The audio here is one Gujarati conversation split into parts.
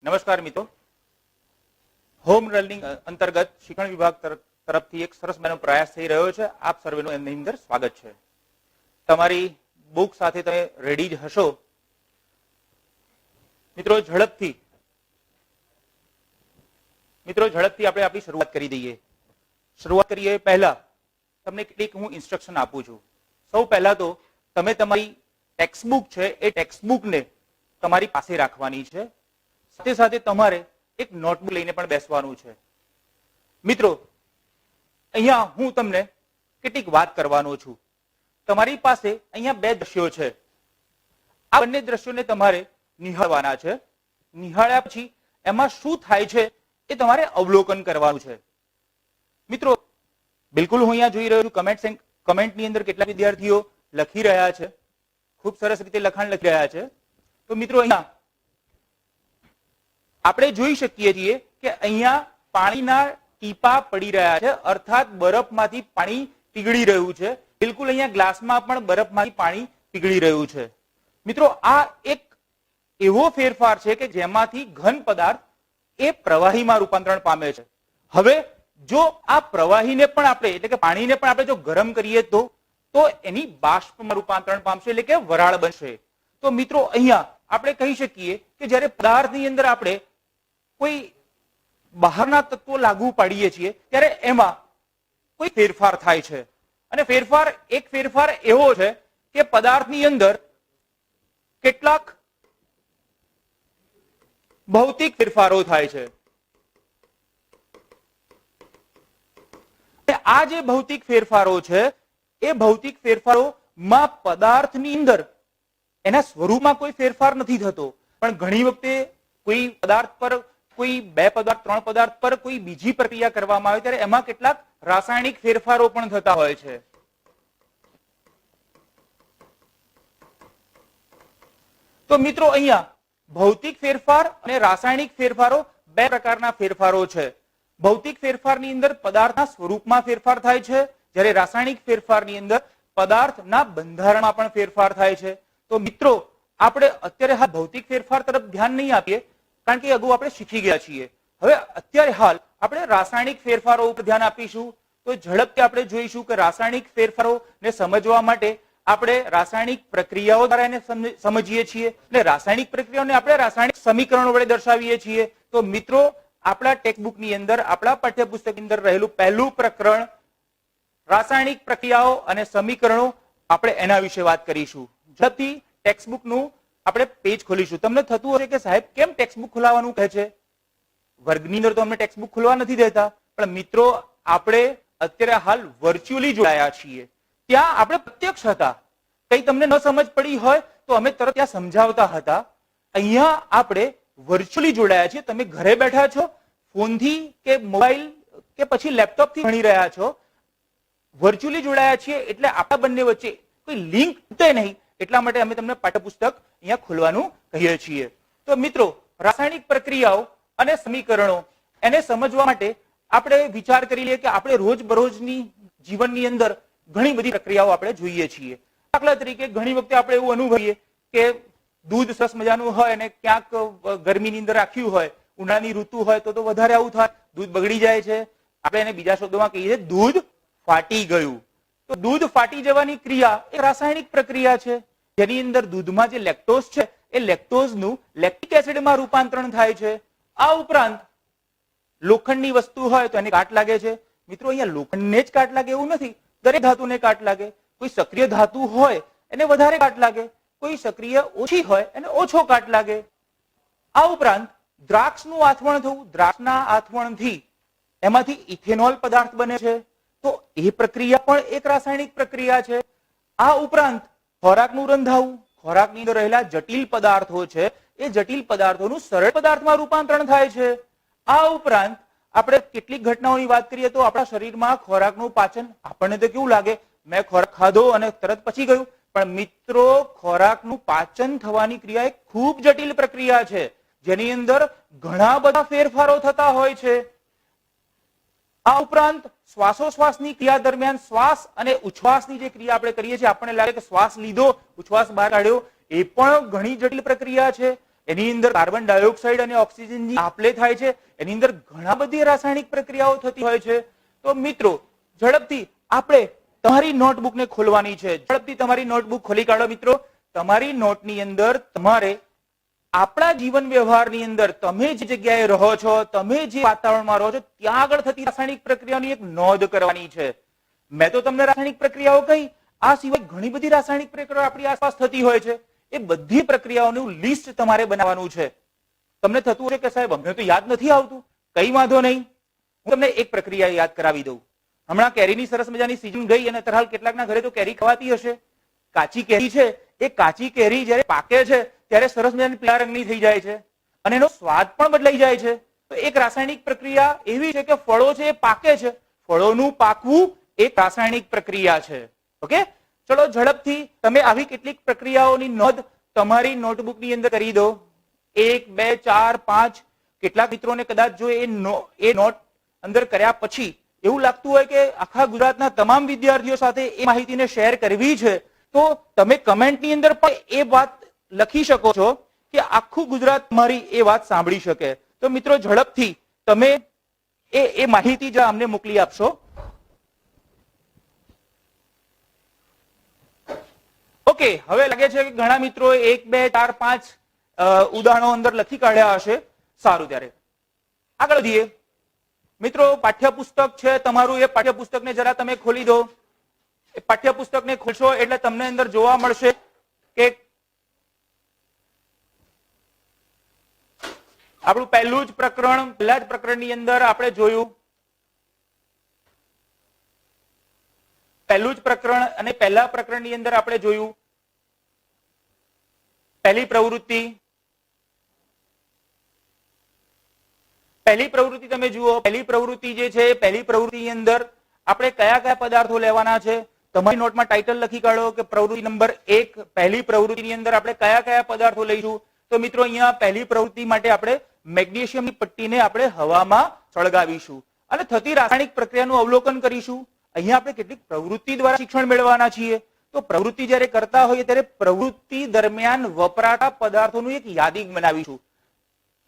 નમસ્કાર મિત્રો, હોમ લર્નિંગ અંતર્ગત શિક્ષણ વિભાગ તરફથી એક સરસ મજાનો પ્રયાસ થઈ રહ્યો છે. આપ સર્વેનું એની અંદર સ્વાગત છે. તમારી બુક સાથે તમે રેડી જ હશો. મિત્રો ઝડપથી આપણે આપણી શરૂઆત કરી દઈએ. શરૂઆત કરીએ પહેલા તમને કેટલીક હું ઇન્સ્ટ્રક્શન આપું છું. સૌ પહેલા તો તમે તમારી ટેક્સ્ટબુક છે એ ટેક્સ્ટબુકને તમારી પાસે રાખવાની છે. સાથે સાથે તમારે એક નોટબુક લઈને પણ બેસવાનું છે. મિત્રો અહીંયા હું તમને કેટલીક વાત કરવાનો છું. તમારી પાસે અહીંયા બે દ્રશ્યો છે. આ બંને દ્રશ્યોને તમારે નિહાળવાના છે. નિહાળ્યા પછી એમાં શું થાય છે એ તમારે અવલોકન કરવાનું છે. મિત્રો બિલકુલ હું અહીંયા જોઈ રહ્યો છું કમેન્ટની અંદર કેટલાક વિદ્યાર્થીઓ લખી રહ્યા છે. ખૂબ સરસ રીતે લખાણ લખી રહ્યા છે. તો મિત્રો અહીંયા આપણે જોઈ શકીએ છીએ કે અહીંયા પાણીના ટીપા પડી રહ્યા છે, અર્થાત બરફમાંથી પાણી પીગળી રહ્યું છે. બિલકુલ અહીંયા ગ્લાસમાં પણ બરફમાંથી પાણી પીગળી રહ્યું છે. મિત્રો આ એક એવો ફેરફાર છે કે જેમાંથી ઘન પદાર્થ એ પ્રવાહીમાં રૂપાંતરણ પામે છે. હવે જો આ પ્રવાહીને પણ આપણે એટલે કે પાણીને પણ આપણે જો ગરમ કરીએ તો એની બાષ્પમાં રૂપાંતરણ પામશે, એટલે કે વરાળ બનશે. તો મિત્રો અહીંયા આપણે કહી શકીએ કે જ્યારે પદાર્થની અંદર આપણે કોઈ બહારના તત્વો લાગુ પાડીએ છીએ ત્યારે એમાં કોઈ ફેરફાર થાય છે. અને એક ફેરફાર એવો છે કે પદાર્થની અંદર કેટલાક ભૌતિક ફેરફારો થાય છે. આ જે ભૌતિક ફેરફારો છે એ ભૌતિક ફેરફારોમાં પદાર્થની અંદર એના સ્વરૂપમાં કોઈ ફેરફાર નથી થતો, પણ ઘણી વખતે કોઈ પદાર્થ પર કોઈ બે પદાર્થ ત્રણ પદાર્થ પર કોઈ બીજી પ્રક્રિયા કરવામાં આવે ત્યારે એમાં કેટલાક રાસાયણિક ફેરફારો પણ થતા હોય છે. તો મિત્રો અહીંયા ભૌતિક ફેરફાર અને રાસાયણિક ફેરફારો બે પ્રકારના ફેરફારો છે. ભૌતિક ફેરફારની અંદર પદાર્થના સ્વરૂપમાં ફેરફાર થાય છે, જ્યારે રાસાયણિક ફેરફારની અંદર પદાર્થના બંધારણમાં પણ ફેરફાર થાય છે. તો મિત્રો આપણે અત્યારે હાલ ભૌતિક ફેરફાર તરફ ધ્યાન નહીં આપીએ, કારણ કે અગાઉ આપણે શીખી ગયા છીએ. હવે અત્યારે હાલ આપણે રાસાયણિક ફેરફારો ઉપર ધ્યાન આપીશું. તો ઝડપથી આપણે જોઈશું કે રાસાયણિક ફેરફારોને સમજવા માટે આપણે રાસાયણિક પ્રક્રિયાઓ દ્વારા એને સમજીએ છીએ અને રાસાયણિક પ્રક્રિયાઓને આપણે રાસાયણિક સમીકરણો વડે દર્શાવીએ છીએ. તો મિત્રો આપણા ટેક્સ્ટબુકની અંદર આપણા પાઠ્યપુસ્તકની અંદર રહેલું પહેલું પ્રકરણ રાસાયણિક પ્રક્રિયાઓ અને સમીકરણો, આપણે એના વિશે વાત કરીશું. ઝડપથી ટેક્સ્ટબુકનું આપણે પેજ ખોલીશું. તમને થતું હશે કે સાહેબ કેમ ટેક્સ્ટબુક ખોલાવવાનું કહે છે? વર્ગની અંદર તો અમને ટેક્સ્ટબુક ખોલવા નથી દેતા, પણ મિત્રો આપણે અત્યારે હાલ વર્ચ્યુઅલી જોડાયા છીએ. ત્યાં આપણે પ્રત્યક્ષ હતા. કઈ તમને ન સમજ પડી હોય તો અમે તરત ત્યાં સમજાવતા હતા. અહીંયા આપણે વર્ચ્યુઅલી જોડાયા છીએ. તમે ઘરે બેઠા છો, ફોનથી કે મોબાઈલ કે પછી લેપટોપથી ભણી રહ્યા છો, વર્ચ્યુઅલી જોડાયા છીએ. એટલે આપણા બંને વચ્ચે કોઈ લિંક તૂટે નહીં, એટલા માટે અમે તમને પાઠ્યપુસ્તક અહીંયા ખોલવાનું કહીએ છીએ. તો મિત્રો રાસાયણિક પ્રક્રિયાઓ અને સમીકરણો એને સમજવા માટે આપણે વિચાર કરી લઈએ કે આપણે રોજબરોજની જીવનની અંદર ઘણી બધી પ્રક્રિયાઓ આપણે જોઈએ છીએ. દાખલા તરીકે ઘણી વખતે આપણે એવું અનુભવીએ કે દૂધ સરસ મજાનું હોય અને ક્યાંક ગરમીની અંદર રાખ્યું હોય, ઉનાળાની ઋતુ હોય તો વધારે આવું થાય, દૂધ બગડી જાય છે. આપણે એને બીજા શબ્દોમાં કહીએ દૂધ ફાટી ગયું. તો દૂધ ફાટી જવાની ક્રિયા એ રાસાયણિક પ્રક્રિયા છે, જેની અંદર દૂધમાં જે લેક્ટોઝ છે એ લેક્ટોઝનું લેક્ટિક એસિડમાં રૂપાંતરણ થાય છે. આ ઉપરાંત લોખંડની વસ્તુ હોય તો એને કાટ લાગે છે. મિત્રો અહીંયા લોખંડને જ કાટ લાગે એવું નથી, દરેક ધાતુને કાટ લાગે. કોઈ સક્રિય ધાતુ હોય એને વધારે કાટ લાગે, કોઈ સક્રિય ઓછી હોય એને ઓછો કાટ લાગે. આ ઉપરાંત દ્રાક્ષનું આથવણ થવું, દ્રાક્ષના આથવણથી એમાંથી ઇથેનોલ પદાર્થ બને છે. તો એ પ્રક્રિયા પણ એક રાસાયણિક પ્રક્રિયા છે. આ ઉપરાંત ખોરાકનું રંધાવું, ખોરાકની અંદર રહેલા જટિલ પદાર્થો છે એ જટિલ પદાર્થોનું સરળ પદાર્થમાં રૂપાંતરણ થાય છે. આ ઉપરાંત આપણે કેટલીક ઘટનાઓની વાત કરીએ તો આપણા શરીરમાં ખોરાકનું પાચન, આપણને તો કેવું લાગે મેં ખોરાક ખાધો અને તરત પચી ગયું, પણ મિત્રો ખોરાકનું પાચન થવાની ક્રિયા એક ખૂબ જટિલ પ્રક્રિયા છે, જેની અંદર ઘણા બધા ફેરફારો થતા હોય છે. આ ઉપરાંત શ્વાસોશ્વાસની ક્રિયા દરમિયાન શ્વાસ અને ઉચ્છ્વાસની જે ક્રિયા આપણે કરીએ છીએ, આપણને લાગે કે શ્વાસ લીધો, ઉચ્છ્વાસ બહાર કાઢ્યો, એ પણ ઘણી જટિલ પ્રક્રિયા છે. એની અંદર કાર્બન ડાયોક્સાઇડ અને ઓક્સિજનની આપ-લે થાય છે, એની અંદર ઘણા બધી રાસાયણિક પ્રક્રિયાઓ થતી હોય છે. તો મિત્રો ઝડપથી આપણે તમારી નોટબુકને ખોલવાની છે. ઝડપથી તમારી નોટબુક ખોલી કાઢો મિત્રો. તમારી નોટની અંદર તમારે આપણા જીવન વ્યવહારની અંદર તમે જે જગ્યાએ રહો છો, તમે જે વાતાવરણમાં રહો છો, ત્યાં આગળ થતી રાસાયણિક પ્રક્રિયાની એક નોંધ કરવાની છે. મેં તો તમને રાસાયણિક પ્રક્રિયાઓ કહી, આ સિવાય ઘણી બધી રાસાયણિક પ્રક્રિયાઓ આપણી આસપાસ થતી હોય છે. એ બધી પ્રક્રિયાઓનું લિસ્ટ તમારે બનાવવાનું છે. તમને થતું હોય કે સાહેબ અમને તો યાદ નથી આવતું, કઈ વાંધો નહીં, હું તમને એક પ્રક્રિયા યાદ કરાવી દઉં. હમણાં કેરીની સરસ મજાની સીઝન ગઈ અને તરહાલ કેટલાકના ઘરે તો કેરી ખવાતી હશે. કાચી કેરી છે, એ કાચી કેરી જ્યારે પાકે છે ત્યારે સરસ મજાની પીળા રંગની થઈ જાય છે અને એનો સ્વાદ પણ બદલાઈ જાય છે. તો એક રાસાયણિક પ્રક્રિયા એવી છે કે ફળો છે એ પાકે છે, ફળોનું પાકવું એક રાસાયણિક પ્રક્રિયા છે. ઓકે, ચલો ઝડપથી તમે આવી કેટલીક પ્રક્રિયાઓની નોંધ તમારી નોટબુકની અંદર કરી દો. 1, 2, 4, 5. કેટલાક મિત્રોને કદાચ જો એ નોટ અંદર કર્યા પછી એવું લાગતું હોય કે આખા ગુજરાતના તમામ વિદ્યાર્થીઓ સાથે એ માહિતીને શેર કરવી છે, તો તમે કમેન્ટની અંદર પણ એ વાત લખી શકો છો કે આખું ગુજરાત મારી એ વાત સાંભળી શકે. તો મિત્રો ઝડપથી તમે એ માહિતી જ અમને મોકલી આપશો. ઓકે, હવે લાગે છે કે ઘણા મિત્રો 1, 2, 4, 5 ઉદાહરણો અંદર લખી કાઢ્યા હશે. સારું, ત્યારે આગળ વધીએ. મિત્રો પાઠ્યપુસ્તક છે તમારું, એ પાઠ્યપુસ્તકને જરા તમે ખોલી દો. એ પાઠ્યપુસ્તકને ખોલશો એટલે તમને અંદર જોવા મળશે કે આપણું પહેલું જ પ્રકરણ, પહેલા જ પ્રકરણની અંદર આપણે જોયું, પહેલું જ પ્રકરણ અને પહેલા પ્રકરણની અંદર આપણે જોયું પહેલી પ્રવૃત્તિ. પહેલી પ્રવૃત્તિ તમે જુઓ. પહેલી પ્રવૃત્તિ જે છે, પહેલી પ્રવૃત્તિની અંદર આપણે કયા કયા પદાર્થો લેવાના છે. તમારી નોટમાં ટાઇટલ લખી કાઢો કે પ્રવૃત્તિ નંબર 1. પહેલી પ્રવૃત્તિની અંદર આપણે કયા કયા પદાર્થો લઈશું. તો મિત્રો અહીંયા પહેલી પ્રવૃત્તિ માટે આપણે મેગ્નેશિયમની પટ્ટીને આપણે હવામાં સળગાવીશું અને થતી રાસાયણિક પ્રક્રિયાનું અવલોકન કરીશું. અહીંયા આપણે કેટલીક પ્રવૃત્તિ દ્વારા શિક્ષણ મેળવવાના છીએ. તો પ્રવૃત્તિ જ્યારે કરતા હોઈએ ત્યારે પ્રવૃત્તિ દરમિયાન વપરાતા પદાર્થોનું એક યાદી બનાવીશું.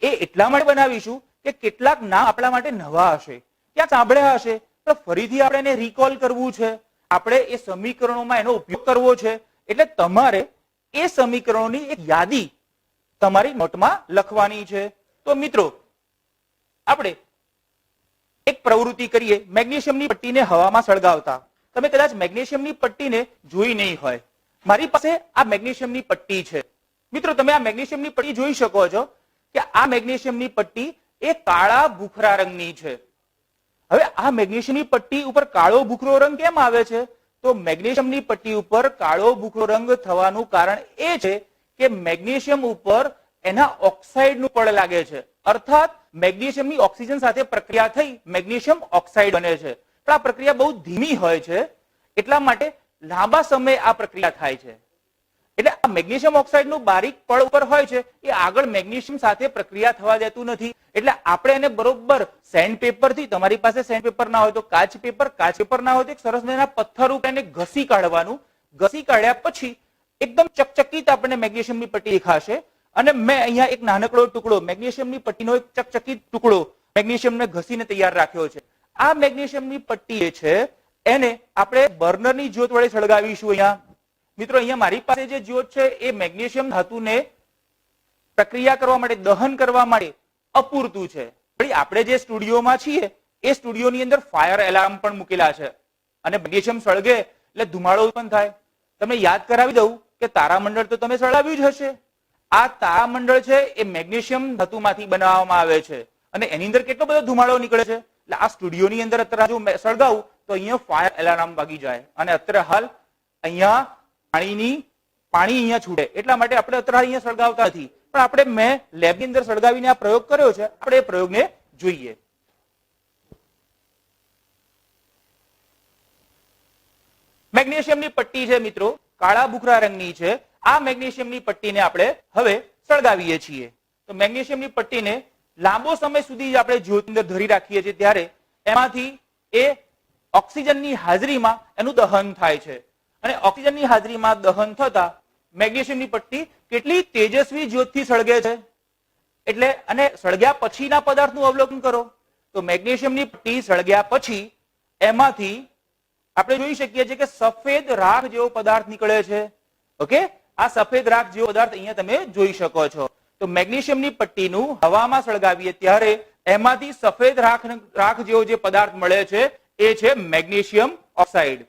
એ એટલા માટે બનાવીશું કે કેટલાક નામ આપણા માટે નવા હશે, ક્યાંક સાંભળ્યા હશે, તો ફરીથી આપણે એને રિકોલ કરવું છે, આપણે એ સમીકરણોમાં એનો ઉપયોગ કરવો છે. એટલે તમારે એ સમીકરણોની એક યાદી તમારી નોટમાં લખવાની છે. તો મિત્રો આપણે એક પ્રવૃત્તિ કરીએ, મેગ્નેશિયમની પટ્ટીને હવામાં સળગાવતા. તમે કદાચ મેગ્નેશિયમની પટ્ટીને જોઈ નહીં હોય. મારી પાસે આ મેગ્નેશિયમની પટ્ટી છે. મિત્રો તમે આ મેગ્નેશિયમની પટ્ટી જોઈ શકો છો કે આ મેગ્નેશિયમની પટ્ટી એ કાળા ભૂખરા રંગની છે. હવે આ મેગ્નેશિયમની પટ્ટી ઉપર કાળો ભૂખરો રંગ કેમ આવે છે? તો મેગ્નેશિયમની પટ્ટી ઉપર કાળો ભૂખરો રંગ થવાનું કારણ એ છે કે મેગ્નેશિયમ ઉપર એના ઓક્સાઇડનું પડ લાગે છે. અર્થાત મેગ્નેશિયમની ઓક્સિજન સાથે પ્રક્રિયા થઈ મેગ્નેશિયમ ઓક્સાઇડ બને છે. પણ આ પ્રક્રિયા બહુ ધીમી હોય છે, એટલા માટે લાંબા સમય આ પ્રક્રિયા થાય છે. એટલે આ મેગ્નેશિયમ ઓક્સાઇડનું બારીક પડ ઉપર હોય છે, એ આગળ મેગ્નેશિયમ સાથે પ્રક્રિયા થવા દેતું નથી. એટલે આપણે એને બરોબર સેન્ડ પેપરથી, તમારી પાસે સેન્ડ પેપર ના હોય તો કાચ પેપર ના હોય તો એક સરસ મજાના પથ્થર ઉપર એને ઘસી કાઢવાનું. ઘસી કાઢ્યા પછી એકદમ ચકચકિત આપણને મેગ્નેશિયમની પટ્ટી દેખાશે. અને મેં અહીંયા એક નાનકડો ટુકડો મેગ્નેશિયમની પટ્ટીનો એક ચકચકિત ટુકડો મેગ્નેશિયમને ઘસીને તૈયાર રાખ્યો છે. આ મેગ્નેશિયમની પટ્ટી છે એને આપણે બર્નરની જ્યોત વડે સળગાવીશું. અહીંયા મિત્રો અહીંયા મારી પાસે જે જ્યોત છે એ મેગ્નેશિયમ ધાતુને પ્રક્રિયા કરવા માટે, દહન કરવા માટે અપૂરતું છે. આપણે જે સ્ટુડિયોમાં છીએ એ સ્ટુડિયોની અંદર ફાયર એલાર્મ પણ મૂકેલા છે અને મેગ્નેશિયમ સળગે એટલે ધુમાડો ઉત્પન્ન થાય. તમને યાદ કરાવી દઉં કે તારામંડળ તો તમે સળગાવ્યું જ હશે. આ તારામંડળ છે એ મેગ્નેશિયમ ધાતુમાંથી બનાવવામાં આવે છે અને એની અંદર કેટલો બધો ધુમાડો નીકળે છે. એટલે આ સ્ટુડિયોની અંદર અત્યારે જો સળગાવું તો અહીંયા ફાયર એલાર્મ વાગી જાય અને અત્યારે હાલ અહીંયા પાણી અહીંયા છૂટે. એટલા માટે આપણે અત્યારે અહીંયા સળગાવતા નથી, પણ આપણે મેં લેબની અંદર સળગાવીને આ પ્રયોગ કર્યો છે. આપણે એ પ્રયોગને જોઈએ. મેગ્નેશિયમની પટ્ટી છે મિત્રો, કાળા ભૂખરા રંગની છે. આ મેગ્નેશિયમની પટ્ટીને આપણે હવે સળગાવીએ છીએ. તો મેગ્નેશિયમની પટ્ટીને લાંબો સમય સુધી આપણે જ્યોત અંદર ધરી રાખીએ છીએ ત્યારે એમાંથી એ ઓક્સિજનની હાજરીમાં એનું દહન થાય છે અને ઓક્સિજનની હાજરીમાં દહન થતા મેગ્નેશિયમની પટ્ટી કેટલી તેજસ્વી જ્યોતથી સળગે છે. એટલે અને સળગ્યા પછીના પદાર્થનું અવલોકન કરો તો મેગ્નેશિયમની પટ્ટી સળગ્યા પછી એમાંથી આપણે જોઈ શકીએ છીએ કે સફેદ રાખ જેવો પદાર્થ નીકળે છે. ઓકે, આ સફેદ રાખ જેવો પદાર્થ અહીંયા તમે જોઈ શકો છો. તો મેગ્નેશિયમની પટ્ટીનું હવામાં સળગાવીએ ત્યારે એમાંથી સફેદ રાખ જેવો જે પદાર્થ મળે છે એ છે મેગ્નેશિયમ ઓક્સાઇડ.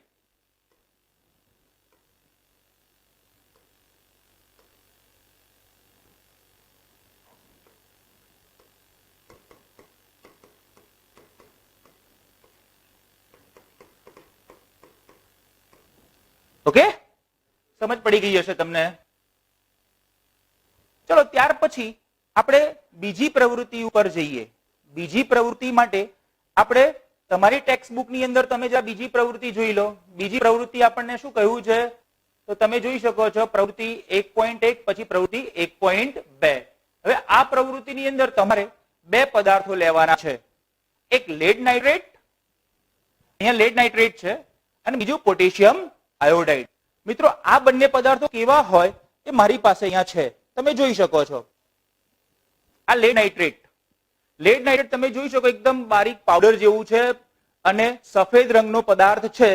ઓકે, સમજ પડી ગઈ હશે તમને. ચલો ત્યાર પછી આપણે બીજી પ્રવૃત્તિ ઉપર જઈએ. બીજી પ્રવૃત્તિ માટે આપણે તમારી ટેક્સ્ટબુક ની અંદર તમે જરા બીજી પ્રવૃત્તિ જોઈ લો. બીજી પ્રવૃત્તિ આપણને શું કહ્યું છે તો તમે જોઈ શકો છો પ્રવૃત્તિ 1.1 પછી પ્રવૃત્તિ 1.2. હવે આ પ્રવૃત્તિની અંદર તમારે બે પદાર્થો લેવાના છે. એક લેડ નાઇટ્રેટ, અહીંયા લેડ નાઇટ્રેટ છે, અને બીજું પોટેશિયમ આયોડાઇડ. મિત્રો આ બંને પદાર્થો કેવા હોય એ મારી પાસે અહીંયા છે, તમે જોઈ શકો છો. આ લેડ નાઇટ્રેટ, લેડ નાઇટ્રેટ તમે જોઈ શકો એકદમ બારીક પાવડર જેવું છે અને સફેદ રંગનો પદાર્થ છે.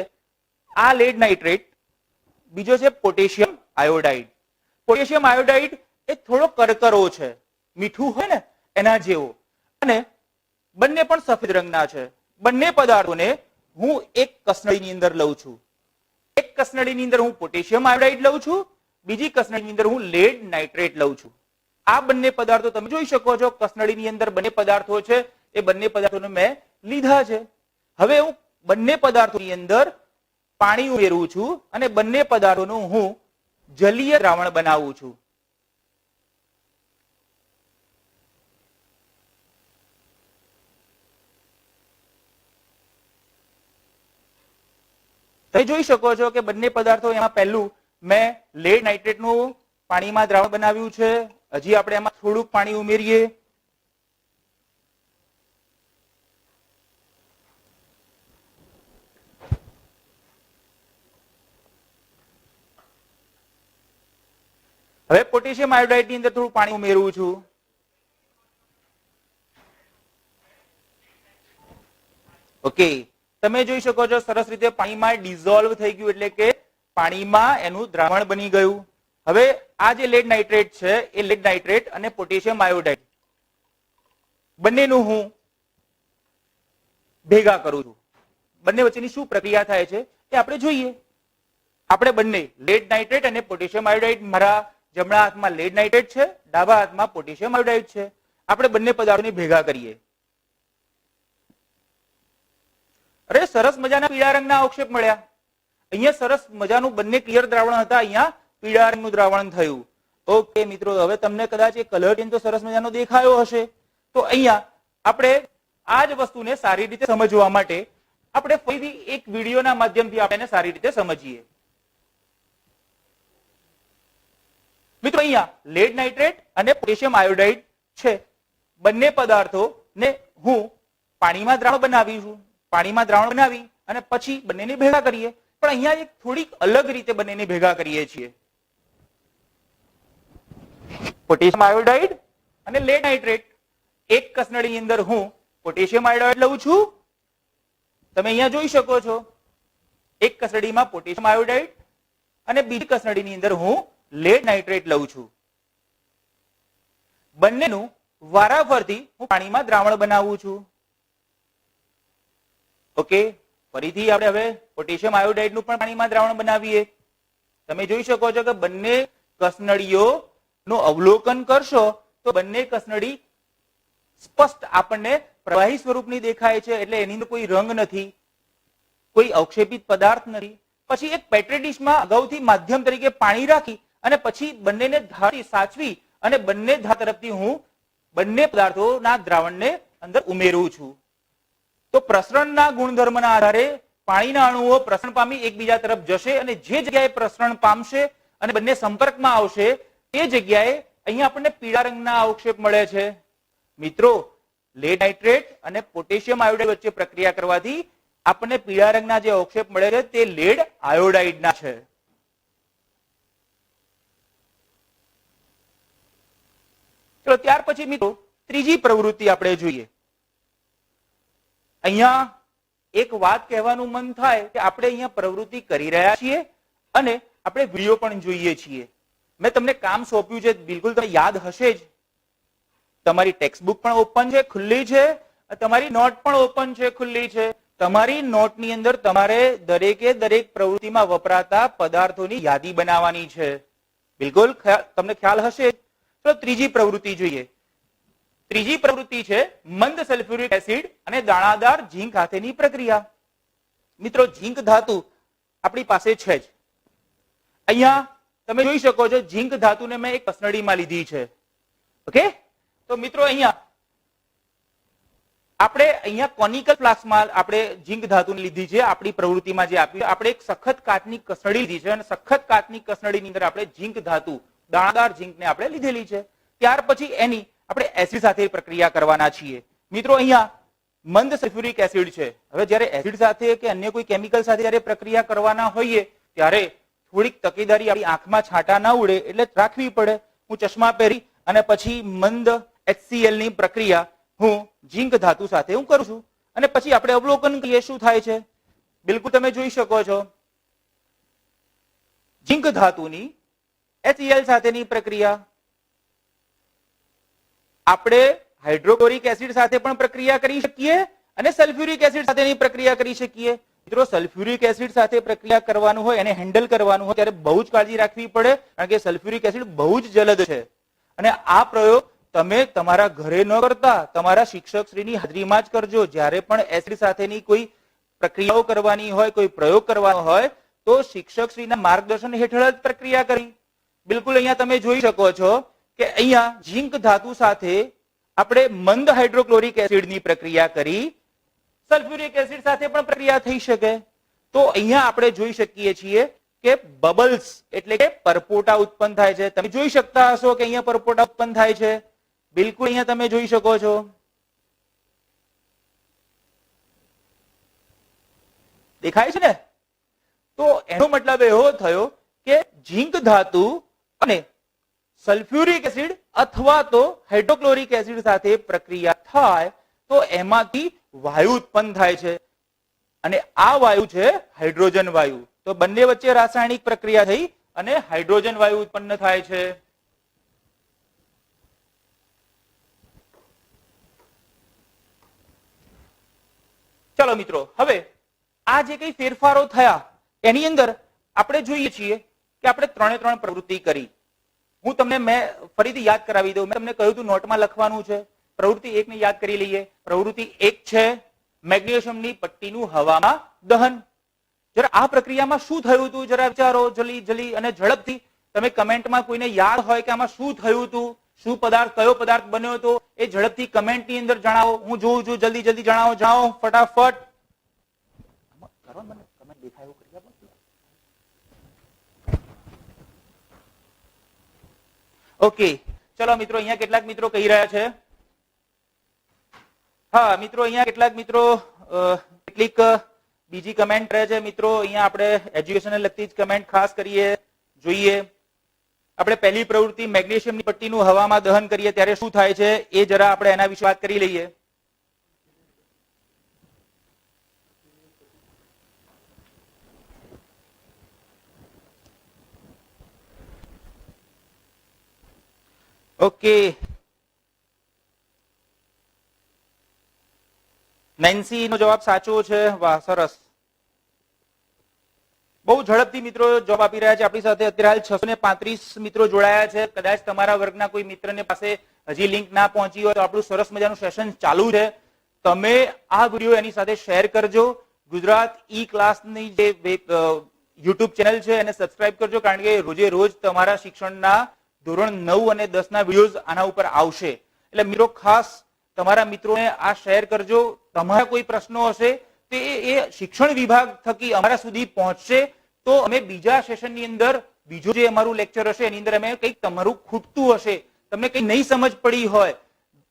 આ લેડ નાઇટ્રેટ. બીજો છે પોટેશિયમ આયોડાઇડ. પોટેશિયમ આયોડાઇડ એ થોડો કરકરો છે, મીઠું હોય ને એના જેવો, અને બંને પણ સફેદ રંગના છે. બંને પદાર્થોને હું એક કસનળીની અંદર લઉં છું. એક કસનળીની અંદર હું પોટેશિયમ આયોડાઇડ લઉં છું, બીજી કસનળીની અંદર હું લેડ નાઇટ્રેટ લઉં છું. આ બંને પદાર્થો તમે જોઈ શકો છો કસનળીની અંદર બંને પદાર્થો છે, એ બંને પદાર્થોને મેં લીધા છે. હવે હું બંને પદાર્થોની અંદર પાણી ઉમેરું છું અને બંને પદાર્થોનું હું જલીય દ્રાવણ બનાવું છું. તમે જોઈ શકો છો કે બંને પદાર્થો, એમાં પહેલું મેં લેડ નાઇટ્રેટનું પાણીમાં દ્રાવણ બનાવ્યું છે. હજી આપણે એમાં થોડુંક પાણી ઉમેરીએ. હવે પોટેશિયમ આયોડાઇડ ની અંદર થોડું પાણી ઉમેરું છું. ઓકે, તમે જોઈ શકો છો સરસ રીતે પાણીમાં ડિઝોલ્વ થઈ ગયું, એટલે કે પાણીમાં એનું દ્રાવણ બની ગયું. હવે આ જે લેડ નાઇટ્રેટ છે એ લેડ નાઇટ્રેટ અને પોટેશિયમ આયોડાઇડ બંનેનું હું ભેગા કરું છું. બંને વચ્ચેની શું પ્રક્રિયા થાય છે એ આપણે જોઈએ. આપણે બંને લેડ નાઇટ્રેટ અને પોટેશિયમ આયોડાઇડ, મારા જમણા હાથમાં લેડ નાઇટ્રેટ છે, ડાબા હાથમાં પોટેશિયમ આયોડાઇડ છે. આપણે બંને પદાર્થોને ભેગા કરીએ. અરે સરસ મજાના પીળા રંગના અવક્ષેપ મળ્યા. અહીંયા સરસ મજાનું બંને ક્લિયર દ્રાવણ હતા, અહીંયા પીળા રંગનું દ્રાવણ થયું. ઓકે મિત્રો, હવે તમને કદાચ એ કલર ચેન્જ તો સરસ મજાનો દેખાયો હશે. તો અહીંયા આપણે આ જ વસ્તુને સારી રીતે સમજવા માટે આપણે ફરીથી એક વિડીયોના માધ્યમથી આપણે સારી રીતે સમજીએ. મિત્રો અહીંયા લેડ નાઇટ્રેટ અને પોટેશિયમ આયોડાઇડ છે. બંને પદાર્થોને હું પાણીમાં દ્રાવણ બનાવીશું. પાણીમાં દ્રાવણ બનાવી અને પછી બંનેને ભેગા કરીએ. પણ અહીંયા એક થોડીક અલગ રીતે બંનેને ભેગા કરીએ છીએ. પોટેશિયમ આયોડાઇડ અને લેડ નાઇટ્રેટ, એક કસનળીની અંદર હું પોટેશિયમ આયોડાઇડ લઉં છું. તમે અહીંયા જોઈ શકો છો એક કસનળીમાં પોટેશિયમ આયોડાઇડ અને બીજી કસનળીની અંદર હું લેડ નાઇટ્રેટ લઉં છું. બંનેનું વારાફરતી હું પાણીમાં દ્રાવણ બનાવું છું. ઓકે, ફરીથી આપણે હવે પોટેશિયમ આયોડાઇડ નું પણ પાણીમાં દ્રાવણ બનાવીએ. તમે જોઈ શકો છો કે બંને કસનળીઓ નું અવલોકન કરશો તો બંને કસનળી સ્પષ્ટ આપણને પ્રવાહી સ્વરૂપની દેખાય છે. એટલે એની અંદર કોઈ રંગ નથી, કોઈ અવક્ષેપિત પદાર્થ નથી. પછી એક પેટ્રી ડીશમાં અગાઉથી માધ્યમ તરીકે પાણી રાખી અને પછી બંનેને ધારથી સાચવી અને બંને ધાર તરફથી હું બંને પદાર્થોના દ્રાવણને અંદર ઉમેરું છું. તો પ્રસરણના ગુણધર્મના આધારે પાણીના અણુઓ પ્રસરણ પામી એકબીજા તરફ જશે અને જે જગ્યાએ પ્રસરણ પામશે અને બંને સંપર્કમાં આવશે તે જગ્યાએ અહીંયા આપણને પીળા રંગના અવક્ષેપ મળે છે. મિત્રો, લેડ નાઇટ્રેટ અને પોટેશિયમ આયોડાઇડ વચ્ચે પ્રક્રિયા કરવાથી આપણને પીળા રંગના જે અવક્ષેપ મળે છે તે લેડ આયોડાઇડના છે. ચલો ત્યાર પછી મિત્રો ત્રીજી પ્રવૃત્તિ આપણે જોઈએ. અહીંયા એક વાત કહેવાનું મન થાય કે આપણે અહીંયા પ્રવૃત્તિ કરી રહ્યા છીએ અને આપણે વિડીયો પણ જોઈએ છીએ. મેં તમને કામ સોંપ્યું છે, બિલકુલ તમને યાદ હશે જ. તમારી ટેક્સ્ટ બુક પણ ઓપન છે, ખુલ્લી છે, તમારી નોટ પણ ઓપન છે, ખુલ્લી છે. તમારી નોટની અંદર તમારે દરેકે દરેક પ્રવૃત્તિમાં વપરાતા પદાર્થોની યાદી બનાવવાની છે. બિલકુલ તમને ખ્યાલ હશે. તો ત્રીજી પ્રવૃત્તિ જોઈએ. ત્રીજી પ્રવૃત્તિ છે મંદ સલ્ફ્યુરિક એસિડ અને દાણાદાર ઝીંક સાથેની પ્રક્રિયા. મિત્રો ઝીંક ધાતુ આપણી પાસે છે જ. અહીંયા તમે જોઈ શકો છો ઝીંક ધાતુને મેં એક કસનળીમાં લીધી છે. ઓકે, તો મિત્રો અહીંયા કોનિકલ ફ્લાસ્કમાં આપણે ઝીંક ધાતુને લીધી છે. આપણી પ્રવૃત્તિમાં જે આપ્યું આપણે એક સખત કાચની કસનળી લીધી છે અને સખત કાચની કસનળીની અંદર આપણે ઝીંક ધાતુ દાણાદાર ઝીંકને આપણે લીધેલી છે. ત્યાર પછી એની આપણે એસિડ સાથે પ્રક્રિયા કરવાના છીએ. મિત્રો અહીંયા મંદ સલ્ફ્યુરિક એસિડ છે. હવે જ્યારે એસિડ સાથે કે અન્ય કોઈ કેમિકલ સાથે જ્યારે પ્રક્રિયા કરવાના હોઈએ ત્યારે થોડીક તકેદારી આપણી આંખમાં છાંટા ના ઉડે એટલે રાખવી પડે. હું ચશ્મા પહેરી અને પછી મંદ HCl ની પ્રક્રિયા હું ઝીંક ધાતુ સાથે હું કરું છું અને પછી આપણે અવલોકન કરીએ શું થાય છે. બિલકુલ તમે જોઈ શકો છો ઝીંક ધાતુની HCl સાથેની પ્રક્રિયા. આપણે હાઇડ્રોક્લોરિક એસિડ સાથે પણ પ્રક્રિયા કરી શકીએ અને સલ્ફ્યુરિક એસિડ સાથેની પ્રક્રિયા કરી શકીએ. મિત્રો સલ્ફ્યુરિક એસિડ સાથે પ્રક્રિયા કરવાનું હોય, એને હેન્ડલ કરવાનું હોય ત્યારે બહુ જ કાળજી રાખવી પડે કારણ કે સલ્ફ્યુરિક એસિડ બહુ જ જલદ છે. અને આ પ્રયોગ તમે તમારા ઘરે ન કરતા તમારા શિક્ષક શ્રીની હાજરીમાં જ કરજો. જ્યારે પણ એસિડ સાથેની કોઈ પ્રક્રિયાઓ કરવાની હોય, કોઈ પ્રયોગ કરવાનો હોય તો શિક્ષક શ્રીના માર્ગદર્શન હેઠળ જ પ્રક્રિયા કરી. બિલકુલ અહીંયા તમે જોઈ શકો છો કે અહીંયા ઝીંક ધાતુ સાથે આપણે મંદ હાઇડ્રોક્લોરિક એસિડની પ્રક્રિયા કરી. સલ્ફ્યુરિક એસિડ સાથે પણ પ્રક્રિયા થઈ શકે. તો અહીંયા આપણે જોઈ શકીએ છીએ કે બબલ્સ એટલે કે પરપોટા ઉત્પન્ન થાય છે. તમે જોઈ શકતા હશો કે અહીંયા પરપોટા ઉત્પન્ન થાય છે. બિલકુલ અહીંયા તમે જોઈ શકો છો. દેખાય છે ને? તો એનો મતલબ એવો થયો કે ઝીંક ધાતુ અને સલ્ફ્યુરિક એસિડ અથવા તો હાઇડ્રોક્લોરિક એસિડ સાથે પ્રક્રિયા થાય તો એમાંથી વાયુ ઉત્પન્ન થાય છે અને આ વાયુ છે હાઇડ્રોજન વાયુ. તો બંને વચ્ચે રાસાયણિક પ્રક્રિયા થઈ અને હાઇડ્રોજન વાયુ ઉત્પન્ન થાય છે. ચલો મિત્રો, હવે આ જે કઈ ફેરફારો થયા એની અંદર આપણે જોઈએ છીએ કે આપણે ત્રણ પ્રવૃત્તિ કરી. હું તમને મેં ફરીથી યાદ કરાવી દઉં. મેં તમને કહ્યું હતું નોટમાં લખવાનું છે. પ્રવૃત્તિ 1 ને યાદ કરી લઈએ. પ્રવૃત્તિ 1 છે મેગ્નેશિયમની પટ્ટીનું હવામાં દહન. જરા આ પ્રક્રિયામાં શું થયું હતું જરા વિચારો જલ્દી અને ઝડપથી. તમે કમેન્ટમાં કોઈને યાદ હોય કે આમાં શું થયું હતું, શું પદાર્થ, કયો પદાર્થ બન્યો હતો એ ઝડપથી કમેન્ટની અંદર જણાવો. હું જોઉં છું, જલ્દી જણાવો ફટાફટ. કમેન્ટ દેખાય ઓકે, ચલો મિત્રો અહીંયા કેટલાક મિત્રો કહી રહ્યા છે. હા મિત્રો, અહીંયા કેટલાક મિત્રો કેટલીક બીજી કમેન્ટ કરે છે. મિત્રો અહીંયા આપણે એજ્યુકેશનને લગતી જ કમેન્ટ ખાસ કરીએ જોઈએ. આપણે પહેલી પ્રવૃત્તિ મેગ્નેશિયમની પટ્ટીનું હવામાં દહન કરીએ ત્યારે શું થાય છે એ જરા આપણે એના વિશે વાત કરી લઈએ. ઓકે, નેન્સી નો જવાબ સાચો છે. વાહ, સરસ. બહુ ઝડપથી મિત્રો જવાબ આપી રહ્યા છે. આપણી સાથે અત્યારે હાલ 635 મિત્રો જોડાયા છે. કદાચ તમારા વર્ગના કોઈ મિત્રને પાસે હજી લિંક ના પહોંચી હોય તો આપણું સરસ મજાનું સેશન ચાલુ છે. તમે આ વિડીયો એની સાથે શેર કરજો. ગુજરાત ઈ ક્લાસની જે યુટ્યુબ ચેનલ છે એને સબસ્ક્રાઇબ કરજો કારણ કે રોજે રોજ તમારા શિક્ષણના ધોરણ 9 અને 10 ના વિડીયોઝ આના ઉપર આવશે. એટલે મિત્રો ખાસ તમારા મિત્રોને આ શેર કરજો. તમારા કોઈ પ્રશ્નો હશે તો એ શિક્ષણ વિભાગ થકી અમારા સુધી પહોંચશે તો અમે બીજા સેશનની અંદર બીજો જે અમારું લેક્ચર હશે એની અંદર અમે કંઈક તમારું ખૂટતું હશે, તમને કંઈ નહીં સમજ પડી હોય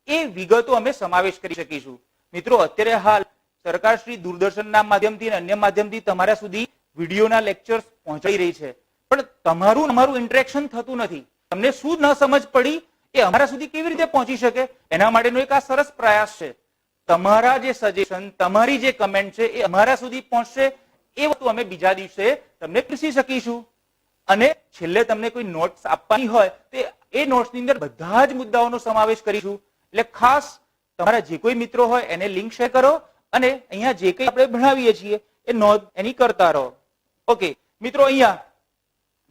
એ વિગતો અમે સમાવેશ કરી શકીશું. મિત્રો અત્યારે હાલ સરકાર શ્રી દૂરદર્શનના માધ્યમથી અને અન્ય માધ્યમથી તમારા સુધી વિડીયોના લેક્ચર્સ પહોંચાડી રહી છે પણ તમારું ઇન્ટરેક્શન થતું નથી. તમને શું ન સમજ પડી એ અમારા સુધી કેવી રીતે પહોંચી શકે, એના માટેનો એક આ સરસ પ્રયાસ છે. તમારા જે સજેશન, તમારી જે કમેન્ટ છે એ અમારા સુધી પહોંચશે, એ વસ્તુ અમે બીજા દિવસે તમને પીરસી શકીશું. અને છેલ્લે તમને કોઈ નોટ્સ આપવાની હોય તો એ નોટ્સની અંદર બધા જ મુદ્દાઓનો સમાવેશ કરીશું. એટલે ખાસ તમારા જે કોઈ મિત્રો હોય એને લિંક શેર કરો અને અહીંયા જે કંઈ આપણે ભણાવીએ છીએ એ નોંધ એની કરતા રહો. ઓકે મિત્રો, અહીંયા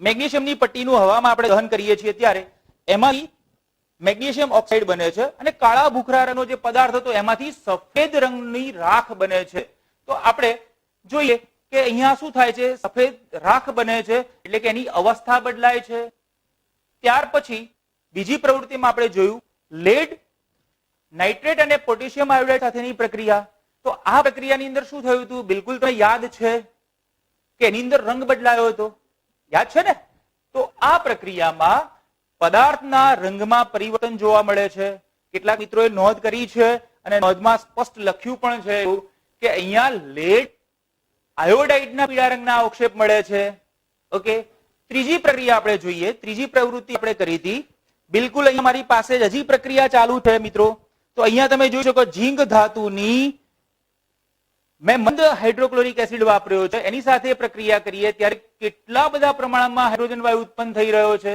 મેગ્નેશિયમની પટ્ટીનું હવામાં આપણે દહન કરીએ છીએ ત્યારે એમાંથી મેગ્નેશિયમ ઓક્સાઇડ બને છે અને કાળા ભૂખરા રંગનો જે પદાર્થ હતો એમાંથી સફેદ રંગની રાખ બને છે. તો આપણે જોઈએ કે અહીંયા શું થાય છે, સફેદ રાખ બને છે એટલે કે એની અવસ્થા બદલાય છે. ત્યાર પછી બીજી પ્રવૃત્તિમાં આપણે જોયું લેડ, નાઇટ્રેટ અને પોટેશિયમ આયોડાઇડ સાથેની પ્રક્રિયા. તો આ પ્રક્રિયાની અંદર શું થયું હતું, બિલકુલ તમને યાદ છે કે એની અંદર રંગ બદલાયો હતો, યાદ છે ને? તો આ પ્રક્રિયામાં પદાર્થના રંગમાં પરિવર્તન જોવા મળે છે. કેટલાક મિત્રોએ નોંધ કરી છે અને નોંધમાં સ્પષ્ટ લખ્યું પણ છે કે અહીંયા લેડ આયોડાઇડના પીળા રંગના અવક્ષેપ મળે છે. ઓકે, ત્રીજી પ્રક્રિયા આપણે જોઈએ, ત્રીજી પ્રવૃત્તિ આપણે કરી હતી. બિલકુલ અહીંયા મારી પાસે જ હજી પ્રક્રિયા ચાલુ છે મિત્રો. તો અહીંયા તમે જોઈ શકો ઝીંક ધાતુની મેં મંદ હાઇડ્રોક્લોરિક એસિડ વાપર્યો છે, એની સાથે પ્રક્રિયા કરીએ ત્યારે કેટલા બધા પ્રમાણમાં હાઇડ્રોજન વાયુ ઉત્પન્ન થઈ રહ્યો છે.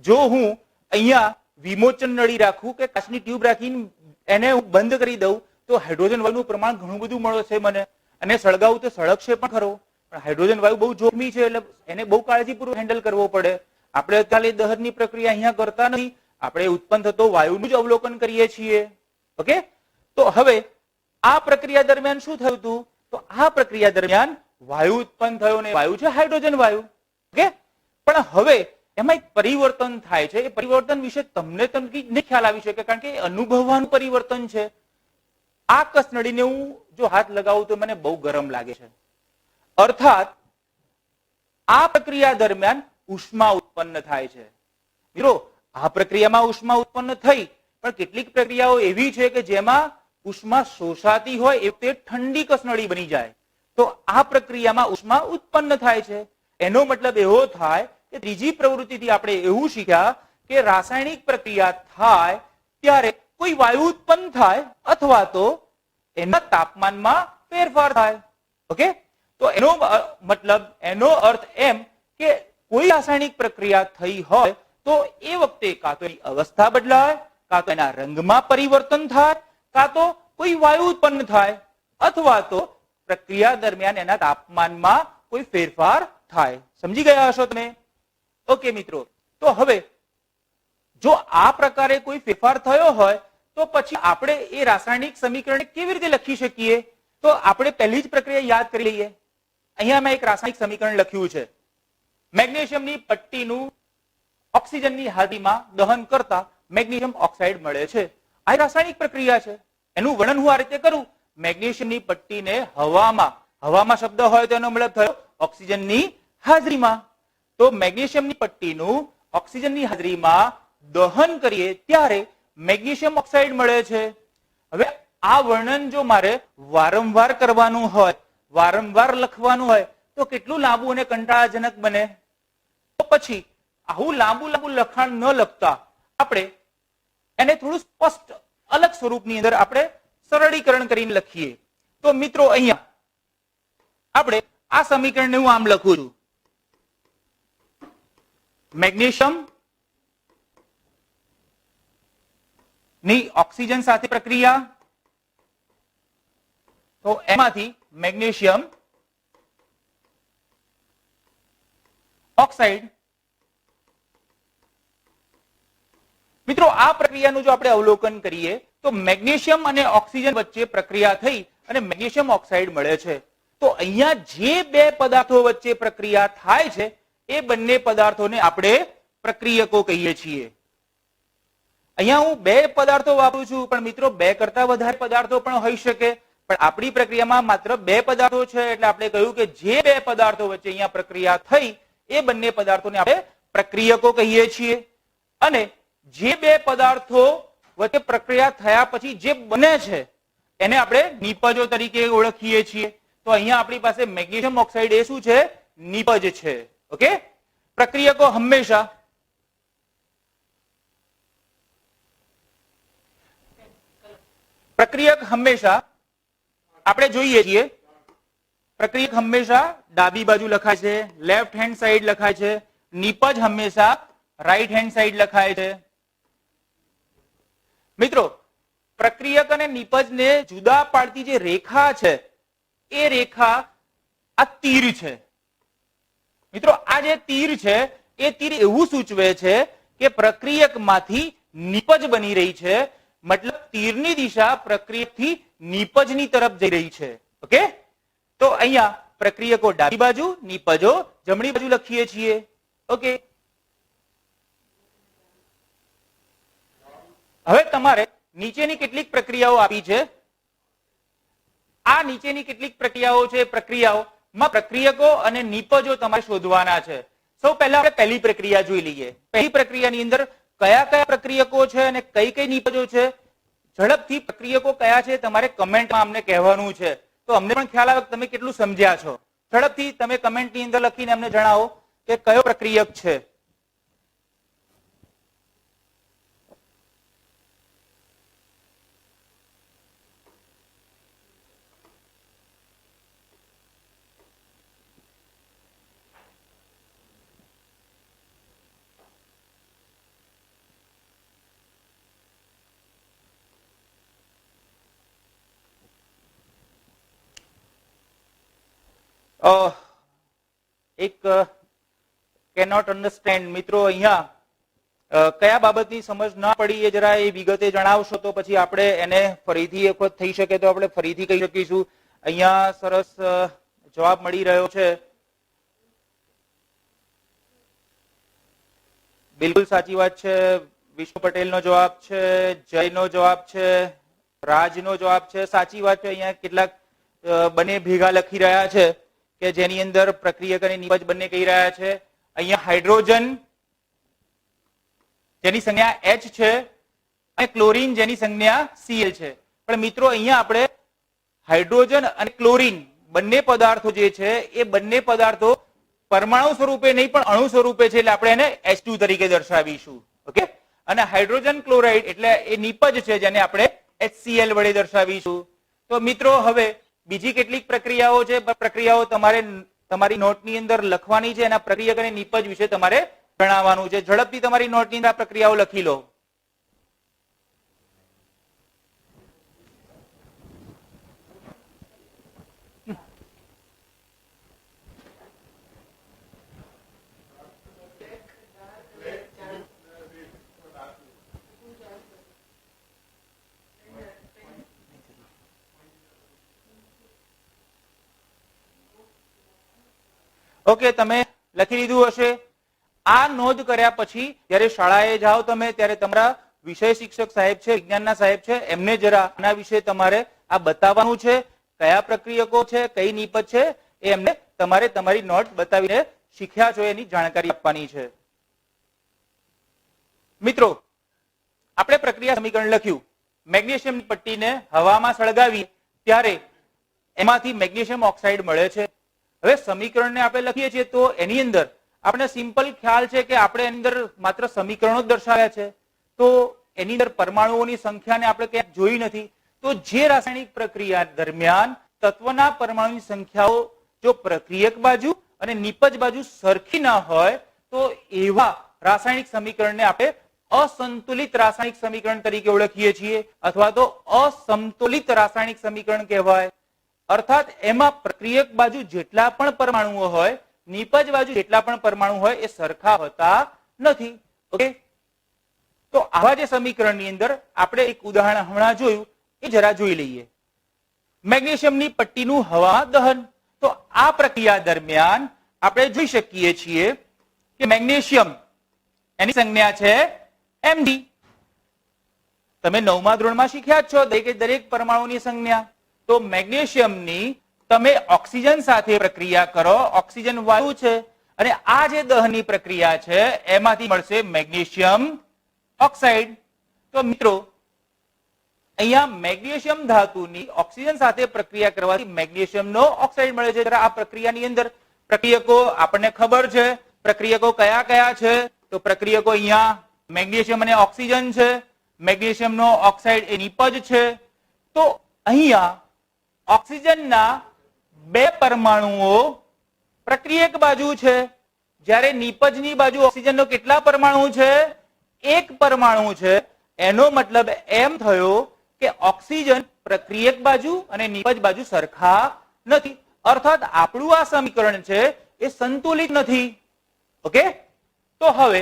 જો હું અહીંયા વિમોચન નળી રાખું કે કાચની ટ્યુબ રાખીને એને હું બંધ કરી દઉં તો હાઇડ્રોજન વાયુનું પ્રમાણ ઘણું બધું મળશે મને, અને સળગાવું તો સળગશે પણ ખરો, પણ હાઇડ્રોજન વાયુ બહુ જોખમી છે એટલે એને બહુ કાળજીપૂર્વક હેન્ડલ કરવો પડે. આપણે અત્યારે દહનની પ્રક્રિયા અહીંયા કરતા નથી, આપણે ઉત્પન્ન થતો વાયુનું જ અવલોકન કરીએ છીએ. ઓકે, તો હવે આ પ્રક્રિયા દરમિયાન શું થયું હતું, તો આ પ્રક્રિયા દરમિયાન વાયુ ઉત્પન્ન થયો ને વાયુ છે હાઇડ્રોજન વાયુ. ઓકે, પણ હવે એમાં એક પરિવર્તન થાય છે. એ પરિવર્તન વિશે તમને નહીં ખ્યાલ આવી શકે કારણ કે એ અનુભવવાનું પરિવર્તન છે. આ કસનળીને હું જો હાથ લગાવું તો મને બહુ ગરમ લાગે છે, અર્થાત આ પ્રક્રિયા દરમિયાન ઉષ્મા ઉત્પન્ન થાય છે. મિત્રો, આ પ્રક્રિયામાં ઉષ્મા ઉત્પન્ન થઈ, પણ કેટલીક પ્રક્રિયાઓ એવી છે કે જેમાં ઉષ્મા શોષાતી હોય એ વખતે ઠંડી કસનળી બની જાય. તો આ પ્રક્રિયામાં ઉષ્મા ઉત્પન્ન થાય છે. એનો મતલબ એવો થાય કે ત્રીજી પ્રવૃત્તિથી આપણે એવું શીખ્યા કે રાસાયણિક પ્રક્રિયા થાય ત્યારે કોઈ વાયુ ઉત્પન્ન થાય અથવા તો એના તાપમાનમાં ફેરફાર થાય. ઓકે, તો એનો મતલબ, એનો અર્થ એમ કે કોઈ રાસાયણિક પ્રક્રિયા થઈ હોય તો એ વખતે કાં તો એની અવસ્થા બદલાય, કાં તો એના રંગમાં પરિવર્તન થાય, કાં તો કોઈ વાયુ ઉત્પન્ન થાય, અથવા તો પ્રક્રિયા દરમિયાન એના તાપમાનમાં કોઈ ફેરફાર થાય. સમજી ગયા હશો તમે? ઓકે મિત્રો, તો હવે જો આ પ્રકારે કોઈ ફેરફાર થયો હોય તો પછી આપણે એ રાસાયણિક સમીકરણ કેવી રીતે લખી શકીએ? તો આપણે પહેલી જ પ્રક્રિયા યાદ કરી લઈએ. અહીંયા મેં એક રાસાયણિક સમીકરણ લખ્યું છે. મેગ્નેશિયમની પટ્ટીનું ઓક્સિજનની હાજરીમાં દહન કરતા મેગ્નેશિયમ ઓક્સાઇડ મળે છે. આ રાસાયણિક પ્રક્રિયા છે. એનું વર્ણન હું આ રીતે કરું. મેગ્નેશિયમની પટ્ટીને હવામાં શબ્દ હોય તો એનો મતલબ થયો ઓક્સિજનની હાજરીમાં. તો મેગ્નેશિયમની પટ્ટીનું ઓક્સિજનની હાજરીમાં દહન કરીએ ત્યારે મેગ્નેશિયમ ઓક્સાઇડ મળે છે. હવે આ વર્ણન જો મારે વારંવાર કરવાનું હોય, વારંવાર લખવાનું હોય તો કેટલું લાંબુ અને કંટાળાજનક બને. તો પછી આવું લાંબુ લખાણ ન લખતા આપણે એને થોડું સ્પષ્ટ અલગ સ્વરૂપની અંદર આપણે સરળીકરણ કરીને લખીએ. તો મિત્રો, અહીંયા આપણે આ સમીકરણને હું આમ લખું છું. મેગ્નેશિયમ ની ઓક્સિજન સાથે પ્રક્રિયા, તો એમાંથી મેગ્નેશિયમ ઓક્સાઇડ. મિત્રો, આ પ્રક્રિયાનું જો આપણે અવલોકન કરીએ તો મેગ્નેશિયમ અને ઓક્સિજન વચ્ચે પ્રક્રિયા થઈ અને મેગ્નેશિયમ ઓક્સાઇડ મળે છે. તો અહીંયા જે બે પદાર્થો વચ્ચે પ્રક્રિયા થાય છે એ બંને પદાર્થોને આપણે પ્રક્રિયકો કહીએ છીએ. અહીંયા હું બે પદાર્થો વાપરું છું, પણ મિત્રો બે કરતા વધારે પદાર્થો પણ હોઈ શકે, પણ આપણી પ્રક્રિયામાં માત્ર બે પદાર્થો છે એટલે આપણે કહ્યું કે જે બે પદાર્થો વચ્ચે અહીંયા પ્રક્રિયા થઈ એ બંને પદાર્થોને આપણે પ્રક્રિયકો કહીએ છીએ. અને જે બે પદાર્થો વચ્ચે પ્રક્રિયા થયા પછી જે બને છે એને આપણે નિપજો તરીકે ઓળખીએ છીએ. તો અહીંયા આપણી પાસે મેગ્નેશિયમ ઓક્સાઇડ એ શું છે? નિપજ છે. ઓકે, પ્રક્રિયકો હંમેશા પ્રક્રિયક હંમેશા આપણે જોઈએ છીએ, પ્રક્રિયક હંમેશા ડાબી બાજુ લખાય છે, લેફ્ટ હેન્ડ સાઈડ લખાય છે, નિપજ હંમેશા રાઈટ હેન્ડ સાઈડ લખાય છે. મિત્રો, પ્રક્રિયક અને નિપજને જુદા પાડતી જે રેખા છે એ રેખા આ તીર છે. મિત્રો, આ જે તીર છે એ તીર એવું સૂચવે છે કે પ્રક્રિયકમાંથી નિપજ બની રહી છે, મતલબ તીરની દિશા પ્રક્રિયકથી નિપજની તરફ જઈ રહી છે. ઓકે, તો અહીંયા પ્રક્રિયકો ડાબી બાજુ, નિપજો જમણી બાજુ લખીએ છીએ. ઓકે, હવે તમારે નીચેની કેટલીક પ્રક્રિયાઓ આપી છે. આ નીચેની કેટલીક પ્રક્રિયાઓ છે, પ્રક્રિયાઓમાં પ્રક્રિયકો અને નિપજો તમારે શોધવાના છે. સૌ પહેલા આપણે પહેલી પ્રક્રિયા જોઈ લઈએ. પહેલી પ્રક્રિયાની અંદર કયા કયા પ્રક્રિયકો છે અને કઈ કઈ નિપજો છે, ઝડપથી પ્રક્રિયકો કયા છે તમારે કમેન્ટમાં અમને કહેવાનું છે, તો અમને પણ ખ્યાલ આવે કે તમે કેટલું સમજ્યા છો. ઝડપથી તમે કમેન્ટની અંદર લખીને અમને જણાવો કે કયો પ્રક્રિયક છે. એક કેનોટ અન્ડરસ્ટેન્ડ. મિત્રો, અહીંયા કયા બાબતની સમજ ના પડી એ જરા એ વિગતે જણાવશો તો પછી આપણે એને ફરીથી એક વખત થઈ શકે તો આપણે ફરીથી કહી શકીશું. અહીંયા સરસ જવાબ મળી રહ્યો છે. બિલકુલ સાચી વાત છે. વિષ્ણુ પટેલનો જવાબ છે, જયનો જવાબ છે, રાજનો જવાબ છે. સાચી વાત છે. અહીંયા કેટલાક બંને ભેગા લખી રહ્યા છે કે જેની અંદર પ્રક્રિયક અને નિપજ બંને કહી રહ્યા છે. અહીંયા હાઇડ્રોજન જેની સંજ્ઞા H છે અને ક્લોરીન જેની સંજ્ઞા Cl છે. પણ મિત્રો, અહીંયા આપણે હાઇડ્રોજન અને ક્લોરીન બંને પદાર્થો જે છે એ બંને પદાર્થો પરમાણુ સ્વરૂપે નહીં પણ અણુ સ્વરૂપે છે, એટલે આપણે એને H2 તરીકે દર્શાવીશું. ઓકે, અને હાઇડ્રોજન ક્લોરાઇડ એટલે એ નિપજ છે જેને આપણે HCl વડે દર્શાવીશું. તો મિત્રો, હવે બીજી કેટલીક પ્રક્રિયાઓ છે, પ્રક્રિયાઓ તમારે તમારી નોટની અંદર લખવાની છે. એના પ્રક્રિયક અને નિપજ વિશે તમારે જણાવવાનું છે. ઝડપથી તમારી નોટની અંદર આ પ્રક્રિયાઓ લખી લો. ઓકે, તમે લખી લીધું હશે. આ નોંધ કર્યા પછી જ્યારે શાળાએ જાઓ તમે ત્યારે તમારા વિષય શિક્ષક સાહેબ છે, વિજ્ઞાનના સાહેબ છે, એમને જરા આના વિશે તમારે આ બતાવવાનું છે. કયા પ્રક્રિયકો છે, કઈ નિપજ છે, એ એમને તમારે તમારી નોટ બતાવીને શીખ્યા છો એની જાણકારી આપવાની છે. મિત્રો, આપણે પ્રક્રિયા સમીકરણ લખ્યું. મેગ્નેશિયમની પટ્ટીને હવામાં સળગાવી ત્યારે એમાંથી મેગ્નેશિયમ ઓક્સાઇડ મળે છે. હવે સમીકરણને આપણે લખીએ છીએ તો એની અંદર આપણે સિમ્પલ ખ્યાલ છે કે આપણે એની અંદર માત્ર સમીકરણો જ દર્શાવ્યા છે, તો એની અંદર પરમાણુઓની સંખ્યાને આપણે ક્યાંક જોઈ નથી. તો જે રાસાયણિક પ્રક્રિયા દરમિયાન તત્વના પરમાણુની સંખ્યાઓ જો પ્રક્રિયક બાજુ અને નિપજ બાજુ સરખી ના હોય તો એવા રાસાયણિક સમીકરણને આપણે અસંતુલિત રાસાયણિક સમીકરણ તરીકે ઓળખીએ છીએ, અથવા તો અસમતુલિત રાસાયણિક સમીકરણ કહેવાય. અર્થાત એમાં પ્રક્રિયક બાજુ જેટલા પણ પરમાણુઓ હોય, નિપજ બાજુ જેટલા પણ પરમાણુ હોય એ સરખા હોતા નથી. ઓકે, તો આવા જે સમીકરણની અંદર આપણે એક ઉદાહરણ હમણાં જોયું એ જરા જોઈ લઈએ. મેગ્નેશિયમની પટ્ટીનું હવામાં દહન. તો આ પ્રક્રિયા દરમિયાન આપણે જોઈ શકીએ છીએ કે મેગ્નેશિયમ એની સંજ્ઞા છે Mg. તમે 9મા ધોરણમાં શીખ્યા છો દરેક પરમાણુની સંજ્ઞા. તો મેગ્નેશિયમની તમે ઓક્સિજન સાથે પ્રક્રિયા કરો, ઓક્સિજન વાયુ છે, અને આ જે દહનની પ્રક્રિયા છે એમાંથી મળશે મેગ્નેશિયમ ઓક્સાઇડ. તો મિત્રો, અહીંયા મેગ્નેશિયમ ધાતુની ઓક્સિજન સાથે પ્રક્રિયા કરવાથી મેગ્નેશિયમનો ઓક્સાઇડ મળે છે. આ પ્રક્રિયાની અંદર પ્રક્રિયકો આપણને ખબર છે. પ્રક્રિયકો કયા કયા છે? તો પ્રક્રિયકો અહીંયા મેગ્નેશિયમ અને ઓક્સિજન છે. મેગ્નેશિયમનો ઓક્સાઇડ એ નિપજ છે. તો અહીંયા ઓક્સિજનના બે પરમાણુઓ પ્રક્રિયક બાજુ છે, જ્યારે નિપજની બાજુ ઓક્સિજનનો કેટલા પરમાણુ છે? એક પરમાણુ છે. એનો મતલબ એમ થયો કે ઓક્સિજન પ્રક્રિયક બાજુ અને નિપજ બાજુ સરખા નથી. અર્થાત આપણું આ સમીકરણ છે એ સંતુલિત નથી. ઓકે, તો હવે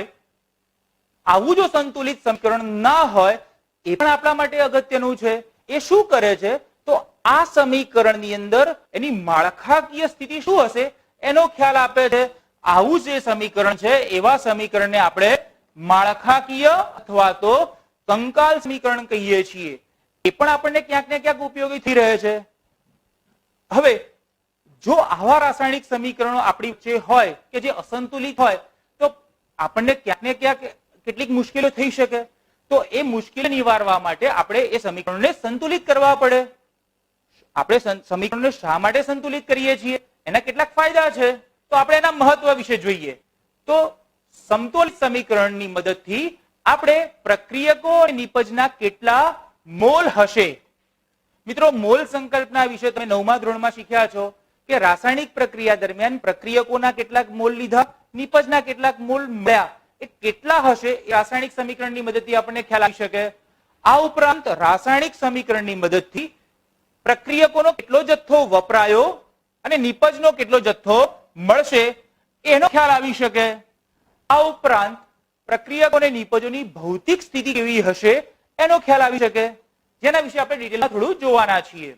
આવું જો સંતુલિત સમીકરણ ના હોય એ પણ આપણા માટે અગત્યનું છે. એ શું કરે છે? તો આ સમીકરણની અંદર એની માળખાકીય સ્થિતિ શું હશે એનો ખ્યાલ આપે છે. આવું જે સમીકરણ છે એવા સમીકરણને આપણે માળખાકીય અથવા તો કંકાલ સમીકરણ કહીએ છીએ. એ પણ આપણને ક્યાંક ને ક્યાંક ઉપયોગી થઈ રહે છે. હવે જો આવા રાસાયણિક સમીકરણો આપણી વચ્ચે હોય કે જે અસંતુલિત હોય તો આપણને ક્યાંક ને ક્યાંક કેટલીક મુશ્કેલીઓ થઈ શકે. તો એ મુશ્કેલી નિવારવા માટે આપણે એ સમીકરણોને સંતુલિત કરવા પડે. આપણે સમીકરણોને શા માટે સંતુલિત કરીએ છીએ, એના કેટલાક ફાયદા છે, તો આપણે એના મહત્વ વિશે જોઈએ. તો સમતોલિત સમીકરણની મદદથી આપણે પ્રક્રિયકો અને નિપજના કેટલા મોલ હશે. મિત્રો, મોલ સંકલ્પના વિશે તમે 9મા ધોરણમાં શીખ્યા છો કે રાસાયણિક પ્રક્રિયા દરમિયાન પ્રક્રિયકોના કેટલાક મોલ લીધા, નિપજના કેટલાક મોલ મળ્યા. એ કેટલા હશે એ રાસાયણિક સમીકરણની મદદથી આપણને ખ્યાલ આવી શકે. આ ઉપરાંત રાસાયણિક સમીકરણની મદદથી પ્રક્રિયકોનો કેટલો જથ્થો વપરાયો અને નિપજનો કેટલો જથ્થો મળશે એનો ખ્યાલ આવી શકે. આ ઉપરાંત પ્રક્રિયકો અને નિપજોની ભૌતિક સ્થિતિ કેવી હશે એનો ખ્યાલ આવી શકે, જેના વિશે આપણે ડિટેલમાં થોડું જોવાના છીએ.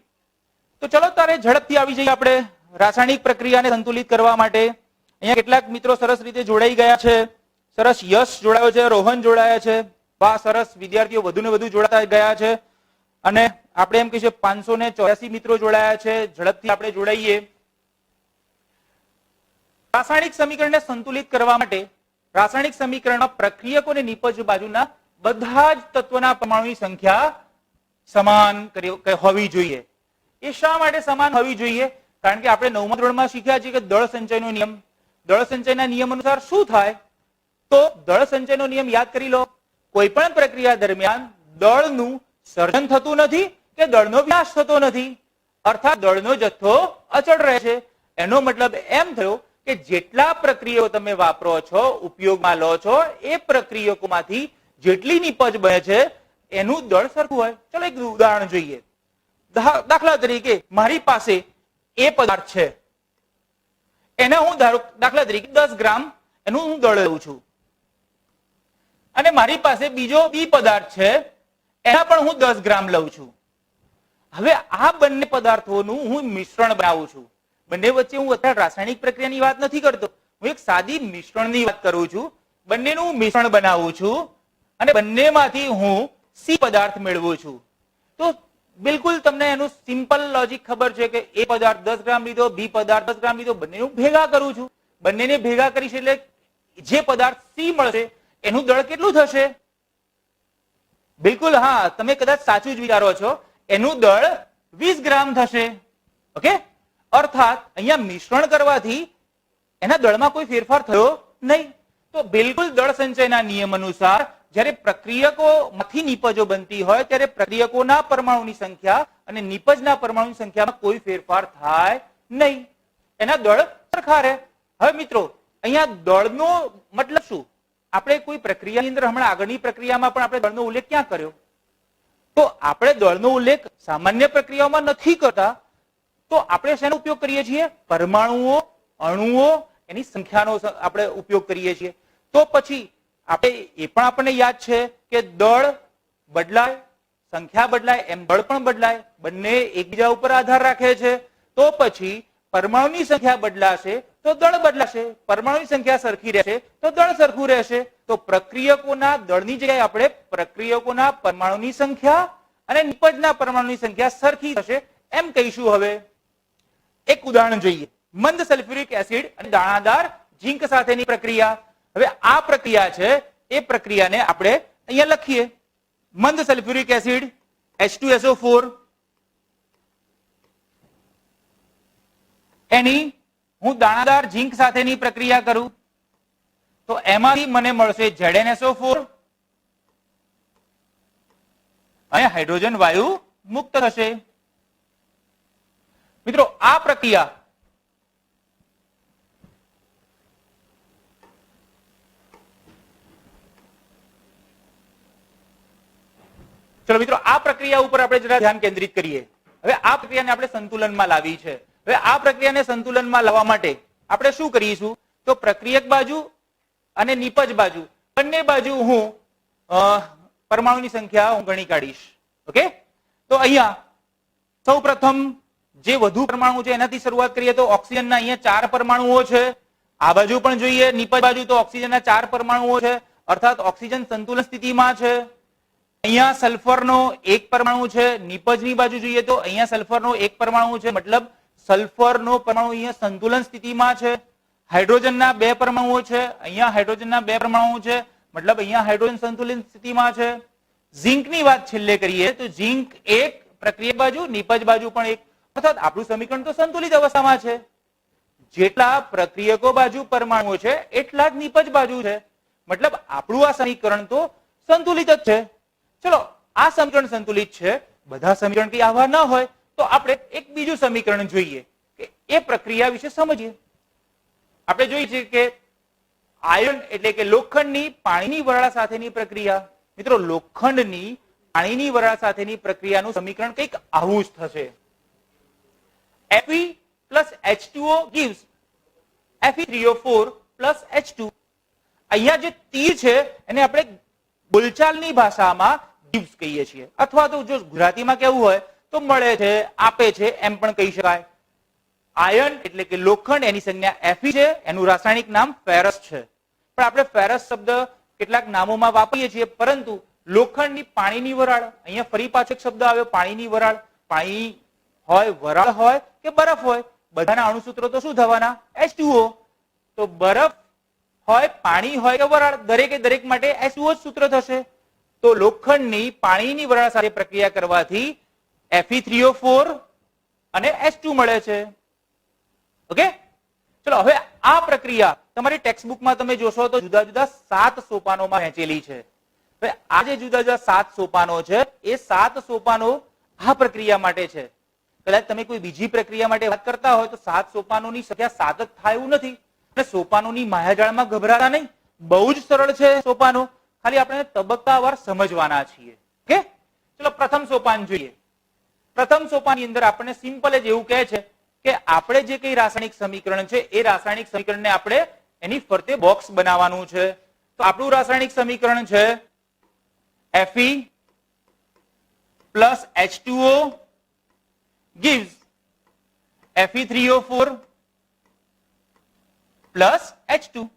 તો ચલો તારે ઝડપથી આવી જઈએ આપણે રાસાયણિક પ્રક્રિયાને સંતુલિત કરવા માટે. અહીંયા કેટલાક મિત્રો સરસ રીતે જોડાઈ ગયા છે. સરસ, યશ જોડાયો છે, રોહન જોડાયા છે. વાહ, સરસ, વિદ્યાર્થીઓ વધુ ને વધુ જોડાતા ગયા છે. અને આપણે એમ કહીએ 584 મિત્રો જોડાયા છે. ઝડપથી આપણે જોડાઈએ. રાસાયણિક સમીકરણને સંતુલિત કરવા માટે રાસાયણિક સમીકરણમાં પ્રક્રિયકો અને નિપજ બાજુના બધા જ તત્વોના પરમાણુની સંખ્યા સમાન હોવી જોઈએ. એ શા માટે સમાન હોવી જોઈએ? કારણ કે આપણે 9મા ધોરણમાં શીખ્યા છીએ કે દળ સંચયનો નિયમ. દળ સંચયના નિયમ અનુસાર શું થાય? તો દળ સંચયનો નિયમ યાદ કરી લો. કોઈ પણ પ્રક્રિયા દરમિયાન દળનું સર્જન થતું નથી કે દળનો વિનાશ થતો નથી. અર્થાત દળનો જથ્થો અચળ રહે છે. એનો મતલબ એમ થયો કે જેટલા પ્રક્રિયાઓ તમે વાપરો છો, ઉપયોગમાં લો છો, એ પ્રક્રિયકોમાંથી જેટલી નિપજ બને છે એનું દળ સરખું હોય. ચલો એક ઉદાહરણ જોઈએ. દાખલા તરીકે મારી પાસે એ પદાર્થ છે, એને હું દાખલા તરીકે 10 ગ્રામ એનું હું દળ લઉં છું. અને મારી પાસે બીજો બી પદાર્થ છે, એના પણ હું 10 ગ્રામ લઉં છું. હવે આ બંને પદાર્થોનું હું મિશ્રણ બનાવું છું. બંને વચ્ચે હું અત્યારે રાસાયણિક પ્રક્રિયાની વાત નથી કરતો, હું એક સાદી મિશ્રણની વાત કરું છું. બંનેનું હું મિશ્રણ બનાવું છું અને બંનેમાંથી હું સી પદાર્થ મેળવું છું. તો બિલકુલ તમને એનું સિમ્પલ લોજિક ખબર છે કે એ પદાર્થ 10 ગ્રામ લીધો, બી પદાર્થ 10 ગ્રામ લીધો, બંનેનું ભેગા કરું છું. બંનેને ભેગા કરીશ એટલે જે પદાર્થ સી મળશે એનું દળ કેટલું થશે? બિલકુલ, હા, તમે કદાચ સાચું જ વિચારો છો. એનું દળ 20 ગ્રામ થશે. ઓકે, અર્થાત અહીંયા મિશ્રણ કરવાથી એના દળમાં કોઈ ફેરફાર થયો નહીં. તો બિલકુલ દળ સંચયના નિયમ અનુસાર જ્યારે પ્રક્રિયકોમાંથી નિપજો બનતી હોય ત્યારે પ્રક્રિયકોના પરમાણુની સંખ્યા અને નિપજના પરમાણુની સંખ્યામાં કોઈ ફેરફાર થાય નહીં. એના દળ સરખા રહે. હવે મિત્રો, અહીંયા દળનો મતલબ શું? આપણે કોઈ પ્રક્રિયાની અંદર હમણાં આગળની પ્રક્રિયામાં પણ આપણે દળનો ઉલ્લેખ ક્યાં કર્યો? તો આપણે દળનો ઉલ્લેખ સામાન્ય પ્રક્રિયાઓમાં નથી કરતા. તો આપણે શેનો ઉપયોગ કરીએ છીએ? પરમાણુઓ, અણુઓ, એની સંખ્યાનો આપણે ઉપયોગ કરીએ છીએ. તો પછી આપણે એ પણ આપણને યાદ છે કે દળ બદલાય, સંખ્યા બદલાય એમ દળ પણ બદલાય. બંને એકબીજા ઉપર આધાર રાખે છે. તો પછી પરમાણુની સંખ્યા બદલાશે તો દળ બદલાશે, પરમાણુની સંખ્યા સરખી રહેશે તો દળ સરખું રહેશે. તો પ્રક્રિયકોના દળની જગ્યાએ આપણે પ્રક્રિયકોના પરમાણુની સંખ્યા અને નિપજના પરમાણુની સંખ્યા સરખી થશે એમ કહીશું. હવે એક ઉદાહરણ જોઈએ. મંદ સલ્ફ્યુરિક એસિડ અને દાણાદાર ઝીંક સાથેની પ્રક્રિયા. હવે આ પ્રક્રિયા છે એ પ્રક્રિયાને આપણે અહીંયા લખીએ. મંદ સલ્ફ્યુરિક એસિડ H2SO4, એની હું દાણાદાર ઝીંક સાથેની પ્રક્રિયા કરું તો એમાંથી મને મળશે ZnSO4 અને હાઇડ્રોજન વાયુ મુક્ત થશે. મિત્રો આ પ્રક્રિયા ચલો મિત્રો આ પ્રક્રિયા ઉપર આપણે જરા ધ્યાન કેન્દ્રિત કરીએ. હવે આ પ્રક્રિયાને આપણે સંતુલનમાં લાવી છે. હવે આ પ્રક્રિયાને સંતુલનમાં લાવવા માટે આપણે શું કરીશું? તો પ્રક્રિયક બાજુ અને નિપજ બાજુ બંને બાજુ હું પરમાણુની સંખ્યા હું ગણી કાઢીશ. ઓકે, તો અહીંયા સૌપ્રથમ જે વધુ પરમાણુ છે એનાથી શરૂઆત કરીએ તો ઓક્સિજનના અહીંયા 4 પરમાણુઓ છે. આ બાજુ પણ જોઈએ નિપજ બાજુ તો ઓક્સિજનના 4 પરમાણુઓ છે, અર્થાત ઓક્સિજન સંતુલન સ્થિતિમાં છે. અહીંયા સલ્ફરનો 1 પરમાણુ છે. નિપજની બાજુ જોઈએ તો અહીંયા સલ્ફરનો 1 પરમાણુ છે, મતલબ સલ્ફરનો પરમાણુ અહીંયા સંતુલન સ્થિતિમાં છે. હાઇડ્રોજનના 2 પરમાણુઓ છે. અહીંયા હાઇડ્રોજનના 2 પરમાણુ છે, મતલબ અહીંયા હાઇડ્રોજન સંતુલિત સ્થિતિમાં છે. ઝિંકની વાત છેલ્લે કરીએ તો ઝિંક 1 પ્રક્રિયક બાજુ, નિપજ બાજુ પણ 1, અર્થાત આપણું સમીકરણ તો સંતુલિત અવસ્થામાં છે. જેટલા પ્રક્રિયકો બાજુ પરમાણુઓ છે એટલા જ નિપજ બાજુ છે, મતલબ આપણું આ સમીકરણ તો સંતુલિત જ છે. ચલો આ સમીકરણ સંતુલિત છે. બધા સમીકરણ કઈ આવા ન હોય તો આપણે એક બીજું સમીકરણ જોઈએ કે એ પ્રક્રિયા વિશે સમજીએ. આપણે જોઈએ છીએ કે આયર્ન એટલે કે લોખંડની પાણીની વરાળ સાથેની પ્રક્રિયા. મિત્રો લોખંડની પાણીની વરાળ સાથેની પ્રક્રિયાનું સમીકરણ કંઈક આવું જ થશે. Fe plus H2O gives Fe3O4 plus H2. અહીંયા જે તીર છે એને આપણે બોલચાલની ભાષામાં gives કહીએ છીએ, અથવા તો જો ગુજરાતીમાં કેવું હોય તો મળે છે, આપે છે એમ પણ કહી શકાય. આયર્ન એટલે કે લોખંડ એની સંજ્ઞા Fe છે, એનું રાસાયણિક નામ ફેરસ છે. પણ આપણે ફેરસ શબ્દ કેટલાક નામોમાં વાપરીએ છીએ, પરંતુ લોખંડની પાણીની વરાળ, અહીંયા ફરી પાછો એક શબ્દ આવ્યો પાણીની વરાળ. પાણી હોય, વરાળ હોય કે બરફ હોય, બધાના અણુસૂત્રો તો શું થવાના? H2O. તો બરફ હોય, પાણી હોય કે વરાળ, દરેકે દરેક માટે H2O જ સૂત્ર થશે. તો લોખંડની પાણીની વરાળ સાથે પ્રક્રિયા કરવાથી Fe3O4 અને H2 મળે છે. ઓકે, ચલો હવે આ પ્રક્રિયા તમારી ટેક્સ્ટબુકમાં તમે જોશો તો જુદા જુદા 7 સોપાનોમાં વહેંચેલી છે. હવે આ જે જુદા જુદા 7 સોપાનો છે એ 7 સોપાનો આ પ્રક્રિયા માટે છે. કદાચ તમે કોઈ બીજી પ્રક્રિયા માટે વાત કરતા હોય તો 7 સોપાનોની સંખ્યા 7 જ થાય એવું નથી. અને સોપાનોની માયાજાળમાં ગભરાતા નહીં, બહુ જ સરળ છે સોપાનો, ખાલી આપણે તબક્કાવાર સમજવાના છીએ. ઓકે, ચલો પ્રથમ સોપાન જોઈએ. પ્રથમ સોપાનની અંદર આપણને સિમ્પલ જ એવું કહે છે કે આપણે જે કઈ રાસાયણિક સમીકરણ છે એ રાસાયણિક સમીકરણને આપણે એની ફરતે બોક્સ બનાવવાનું છે. તો આપણું રાસાયણિક સમીકરણ છે Fe plus H2O gives Fe3O4 plus H2.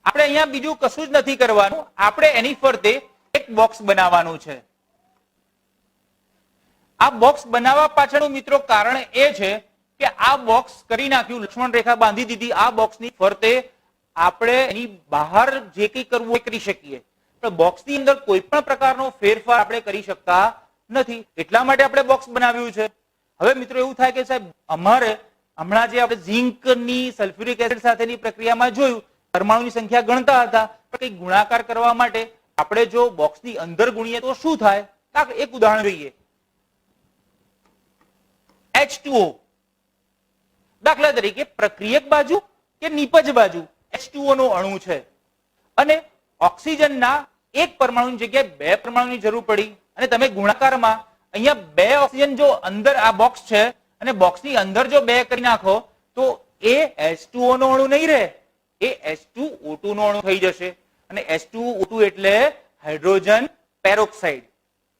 આપણે અહીંયા બીજું કશું જ નથી કરવાનું, આપણે એની ફરતે એક બોક્સ બનાવવાનું છે. આ બોક્સ બનાવવા પાછળનું મિત્રો કારણ એ છે કે આ બોક્સ કરી નાખ્યું, લક્ષ્મણ રેખા બાંધી દીધી. આ બોક્સની ફરતે આપણે એની બહાર જે કંઈ કરવું એ કરી શકીએ, પણ બોક્સની અંદર કોઈ પણ પ્રકારનો ફેરફાર આપણે કરી શકતા નથી. એટલા માટે આપણે બોક્સ બનાવ્યું છે. હવે મિત્રો એવું થાય કે સાહેબ અમારે હમણાં જે આપણે ઝિંકની સલ્ફ્યુરિક એસિડ સાથેની પ્રક્રિયામાં જોયું, પરમાણુની સંખ્યા ગણતા હતા, પણ કંઈક ગુણાકાર કરવા માટે આપણે જો બોક્સની અંદર ગુણીએ તો શું થાય? એક ઉદાહરણ જોઈએ. H2O દાખલા તરીકે પ્રક્રિયક બાજુ કે નિપજ બાજુ H2O નો અણુ છે અને ઓક્સિજનના 1 પરમાણુની જગ્યાએ 2 પરમાણુની જરૂર પડી અને તમે ગુણાકારમાં અહીંયા 2 ઓક્સિજન જો અંદર આ બોક્સ છે અને બોક્સની અંદર જો 2 કરી નાખો તો એ H2O નો અણુ નહીં રહે, એ H2O2 નો અણુ થઈ જશે. અને H2O2 એટલે હાઇડ્રોજન પેરોક્સાઇડ,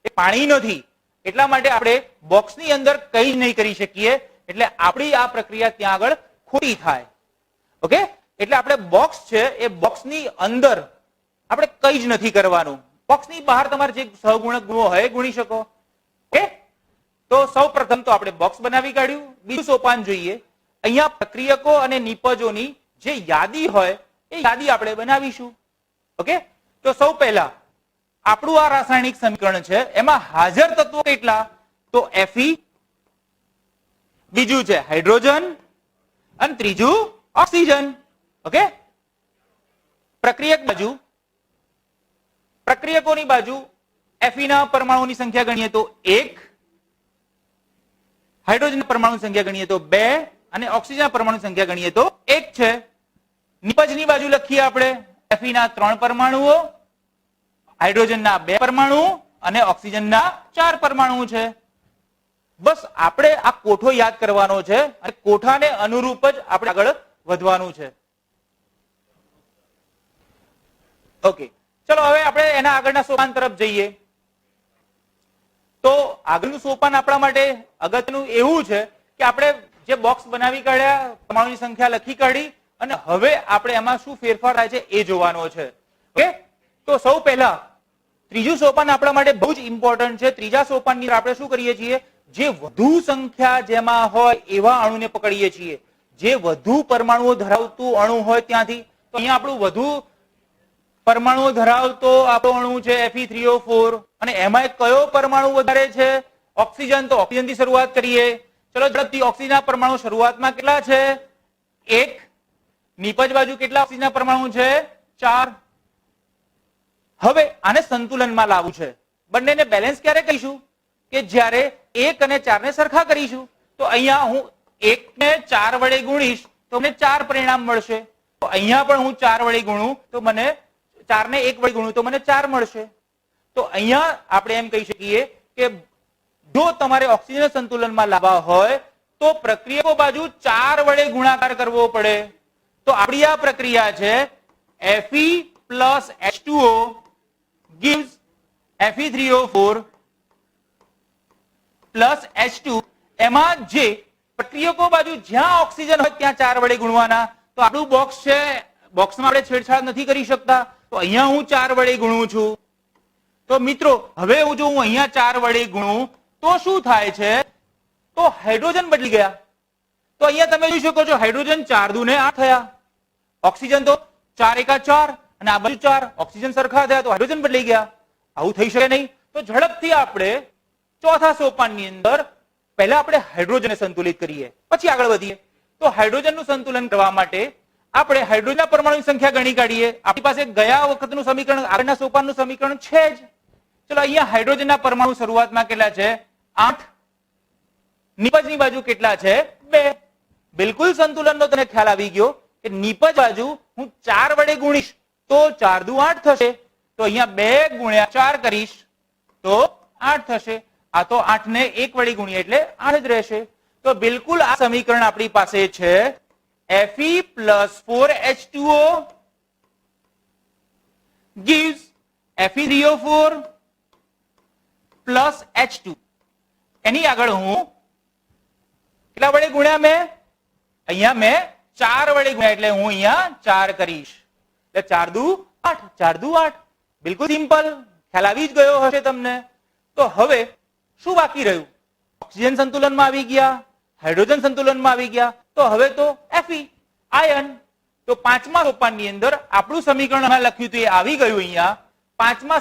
એ પાણી નથી. એટલા માટે આપણે બોક્સની અંદર કંઈ જ નહીં કરી શકીએ, એટલે આપણી આ પ્રક્રિયા ત્યાં આગળ ખોટી થાય. ઓકે, એટલે આપણે બોક્સ છે એ બોક્સની અંદર આપણે કંઈ જ નથી કરવાનું. બોક્સની બહાર તમારે જે સહગુણક ગુણો હોય ગુણી શકો. ઓકે, તો સૌ પ્રથમ તો આપણે બોક્સ બનાવી કાઢ્યું. બીજું સોપાન જોઈએ. અહીંયા પ્રક્રિયકો અને નિપજોની જે યાદી હોય એ યાદી આપણે બનાવીશું. ઓકે, તો સૌ પહેલા આપણું આ રાસાયણિક સમીકરણ છે એમાં હાજર તત્વો કેટલા? તો Fe, બીજું છે હાઇડ્રોજન અને ત્રીજું ઓક્સિજન. ઓકે, પ્રક્રિયક બાજુ, પ્રક્રિયકોની બાજુ Fe ના પરમાણુની સંખ્યા ગણીએ તો 1, હાઇડ્રોજન પરમાણુ સંખ્યા ગણીએ તો 2 અને ઓક્સિજન પરમાણુ સંખ્યા ગણીએ તો 1 છે. નિપજની બાજુ લખીએ આપણે Fe ના 3 પરમાણુઓ, હાઇડ્રોજનના 2 પરમાણુ અને ઓક્સિજનના 4 પરમાણુ છે. બસ આપણે આ કોઠો યાદ કરવાનો છે અને કોઠાને અનુરૂપ જ આપણે આગળ વધવાનું છે. ઓકે, ચલો હવે આપણે એના આગળના સોપાન તરફ જઈએ. તો આગળનું સોપાન આપણા માટે અગત્યનું એવું છે કે આપણે જે બોક્સ બનાવી કાઢ્યા, પરમાણુની સંખ્યા લખી કાઢી અને હવે આપણે એમાં શું ફેરફાર થાય છે એ જોવાનો છે. ઓકે, તો સૌ પહેલા ત્રીજું સોપાન આપણા માટે બહુ જ ઇમ્પોર્ટન્ટ છે. ત્રીજા સોપાનની આપણે શું કરીએ છીએ, જે વધુ સંખ્યા જેમાં હોય એવા અણુને પકડીએ છીએ. જે વધુ પરમાણુઓ ધરાવતું અણુ હોય ત્યાંથી. તો અહીંયા આપણું વધુ પરમાણુઓ ધરાવતો આપણો અણુ છે Fe3O4 અને એમાં કયો પરમાણુ વધારે છે? ઓક્સિજન. તો ઓક્સિજન થી શરૂઆત કરીએ. ચલો ઝડપથી ઓક્સિજનના પરમાણુ શરૂઆતમાં કેટલા છે? 1. નીપજ બાજુ કેટલા ઓક્સિજનના પરમાણુ છે? 4. હવે આને સંતુલનમાં લાવવું છે. બંનેને બેલેન્સ ક્યારે કરીશું? કે જ્યારે 1 અને 4 ને સરખા કરીશું. તો અહીંયા હું 1 ને 4 વડે ગુણીશ તો મને 4 પરિણામ મળશે. તો અહીંયા પણ હું 4 વડે ગુણું તો મને 4 ને 1 વડે ગુણું તો મને 4 મળશે. તો અહીંયા આપણે એમ કહી શકીએ કે જો તમારે ઓક્સિજન સંતુલનમાં લાવવા હોય તો પ્રક્રિયકો બાજુ 4 વડે ગુણાકાર કરવો પડે. તો આપણી આ પ્રક્રિયા છે Fe plus H2O gives Fe3O4 plus H2. એમાં જે પ્રક્રિયકો બાજુ જ્યાં ઓક્સિજન હોય ત્યાં 4 વડે ગુણવાના. તો આપણું બોક્સ છે, બોક્સમાં આપણે છેડછાડ નથી કરી શકતા. તો અહીંયા હું 4 વડે ગુણું છું. તો મિત્રો હવે જો હું અહીંયા 4 વડે ગુણું તો શું થાય છે? તો હાઇડ્રોજન બદલી ગયા. તો અહીંયા તમે જોઈ શકો છો હાઇડ્રોજન 4 દુ ને 8 થયા. ઓક્સિજન તો 4 એકા 4 અને આ બાજુ 4. ઓક્સિજન સરખા થયા તો હાઇડ્રોજન બદલી ગયા. આવું થઈ શકે નહીં. તો ઝડપથી આપણે ચોથા સોપાનની અંદર પહેલા આપણે હાઇડ્રોજનને સંતુલિત કરીએ, પછી આગળ વધીએ. તો હાઇડ્રોજનનું સંતુલન કરવા માટે આપણે હાઇડ્રોજનના પરમાણુની સંખ્યા ગણી કાઢીએ. આપણી પાસે ગયા વખતનું સમીકરણ, આગળના સોપાનનું સમીકરણ છે જ. ચલો અહીંયા હાઇડ્રોજનના પરમાણુ શરૂઆતમાં કેટલા છે? 8. નિપજની બાજુ કેટલા છે? 2. બિલકુલ સંતુલનનો તને ખ્યાલ આવી ગયો કે નિપજ બાજુ હું 4 વડે ગુણીશ તો 4 દુ 8 થશે. તો અહીંયા 2 ગુણ્યા 4 કરીશ તો 8 થશે. આ તો 8 ને 1 વડે ગુણીએ એટલે 8 જ રહેશે. તો બિલકુલ આ સમીકરણ આપણી પાસે છે Fe plus 4H2O gives Fe3O4 plus H2. એની આગળ હું કેટલા વડે ગુણ્યા? મેં અહીંયા મેં 4 વડે ગુણ્યા એટલે હું અહીંયા 4 કરીશ. એટલે 4 દુ 8, 4 દુ 8. બિલકુલ સિમ્પલ, ખ્યાલ આવી જ ગયો હશે તમને. તો હવે શું બાકી રહ્યું? ઓક્સિજન સંતુલનમાં આવી ગયા, હાઇડ્રોજન સંતુલનમાં આવી ગયા. તો હવે તો Fe આયન. તો પાંચમા સોપાનની અંદર આપણું સમીકરણ લખ્યું હતું એ આવી ગયું. અહીંયા પાંચમા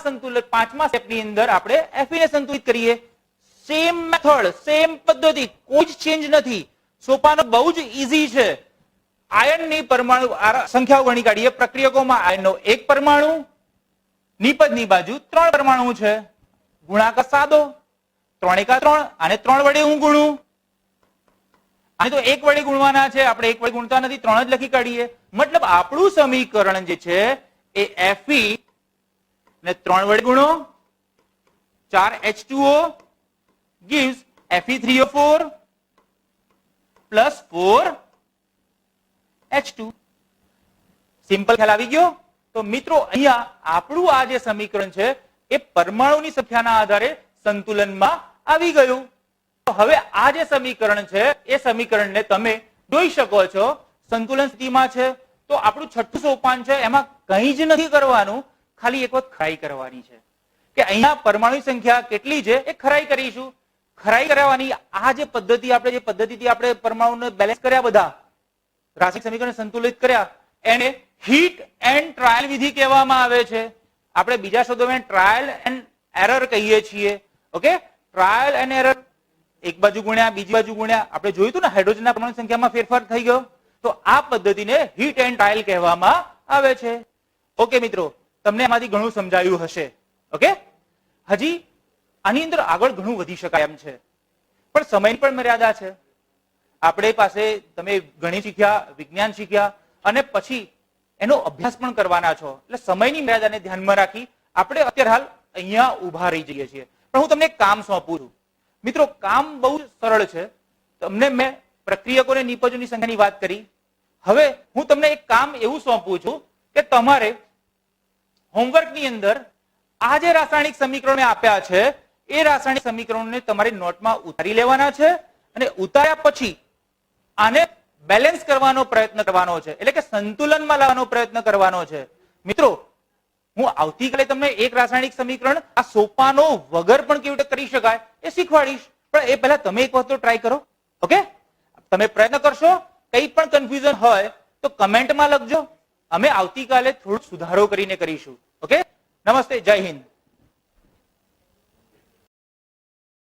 સ્ટેપની અંદર આપણે Fe ને સંતુલિત કરીએ. સેમ મેથડ, સેમ પદ્ધતિ, કોઈ જ ચેન્જ નથી. સોપાનો બહુ જ ઈઝી છે. આયનની પરમાણુ સંખ્યાઓ ગણી કાઢીએ. પ્રક્રિયકોમાં આયનનો 1 પરમાણુ, નિપજની બાજુ 3 પરમાણુ છે. ગુણાકાર સાદો, 3 એકા 3 અને 3 વડે હું ગુણું. આને તો 1 વડે ગુણવાના છે, આપણે 1 વડે ગુણતા નથી, 3 જ લખી કાઢીએ. મતલબ આપણું સમીકરણ જે છે એ Fe ને 3 વડે ગુણો 4H2O gives Fe3O4 plus 4H2. Simple ખ્યાલ આવી ગયો. તો મિત્રો અહીંયા આપણું આ જે સમીકરણ છે એ પરમાણુની સંખ્યાના આધારે સંતુલનમાં આવી ગયું. તો હવે આ જે સમીકરણ છે એ સમીકરણને તમે જોઈ શકો છો સંતુલન સ્થિતિમાં છે. તો આપણું છઠ્ઠું સોપાન છે એમાં કંઈ જ નથી કરવાનું, ખાલી એક વખત ખરાઈ કરવાની છે કે અહીંયા પરમાણુ સંખ્યા કેટલી છે એ ખરાઈ કરીશું. ખરાઈ કરવાની આ જે પદ્ધતિ, આપણે જે પદ્ધતિથી આપણે પરમાણુને બેલેન્સ કર્યા, બધા રાસાયણિક સમીકરણ સંતુલિત કર્યા, એને હીટ એન્ડ ટ્રાયલ વિધિ કહેવામાં આવે છે. આપણે બીજા શબ્દોમાં ટ્રાયલ એન્ડ એરર કહીએ છીએ. ઓકે, ટ્રાયલ એન્ડ એરર, એક બાજુ ગુણ્યા બીજી બાજુ ગુણ્યા. આપણે જોયું હતું ને હાઇડ્રોજનના પરમાણુ સંખ્યામાં ફેરફાર થઈ ગયો. તો આ પદ્ધતિને હીટ એન્ડ ટ્રાયલ કહેવામાં આવે છે. ઓકે મિત્રો, તમને આમાંથી ઘણું સમજાયું હશે. ઓકે, હજી આની અંદર આગળ ઘણું વધી શકાય એમ છે, પણ સમયની પણ મર્યાદા છે. આપણે પાસે તમે ગણિત શીખ્યા, વિજ્ઞાન શીખ્યા અને પછી એનો અભ્યાસ પણ કરવાના છો, એટલે સમયની મર્યાદાને ધ્યાનમાં રાખી આપણે અત્યારે હાલ અહીંયા ઉભા રહી જઈએ છીએ. પણ હું તમને એક કામ સોંપું છું. મિત્રો, કામ બહુ સરળ છે. તમને મેં પ્રક્રિયકોને નિપજોની સંખ્યાની વાત કરી. હવે હું તમને એક કામ એવું સોંપું છું કે તમારે હોમવર્કની અંદર આ જે રાસાયણિક સમીકરણો આપ્યા છે એ રાસાયણિક સમીકરણોને તમારે નોટમાં ઉતારી લેવાના છે અને ઉતાર્યા પછી આને બેલેન્સ કરવાનો પ્રયત્ન કરવાનો છે, એટલે કે સંતુલનમાં લાવવાનો પ્રયત્ન કરવાનો છે. મિત્રો, હું આવતીકાલે તમને એક રાસાયણિક સમીકરણ આ સોપાનો વગર પણ કેવી રીતે કરી શકાય એ શીખવાડીશ, પણ એ પહેલા તમે એક વખત ટ્રાય કરો. ઓકે, તમે પ્રયત્ન કરશો. કંઈ પણ કન્ફ્યુઝન હોય તો કમેન્ટમાં લખજો. અમે આવતીકાલે થોડો સુધારો કરીને કરીશું. ઓકે, નમસ્તે, જય હિન્દ.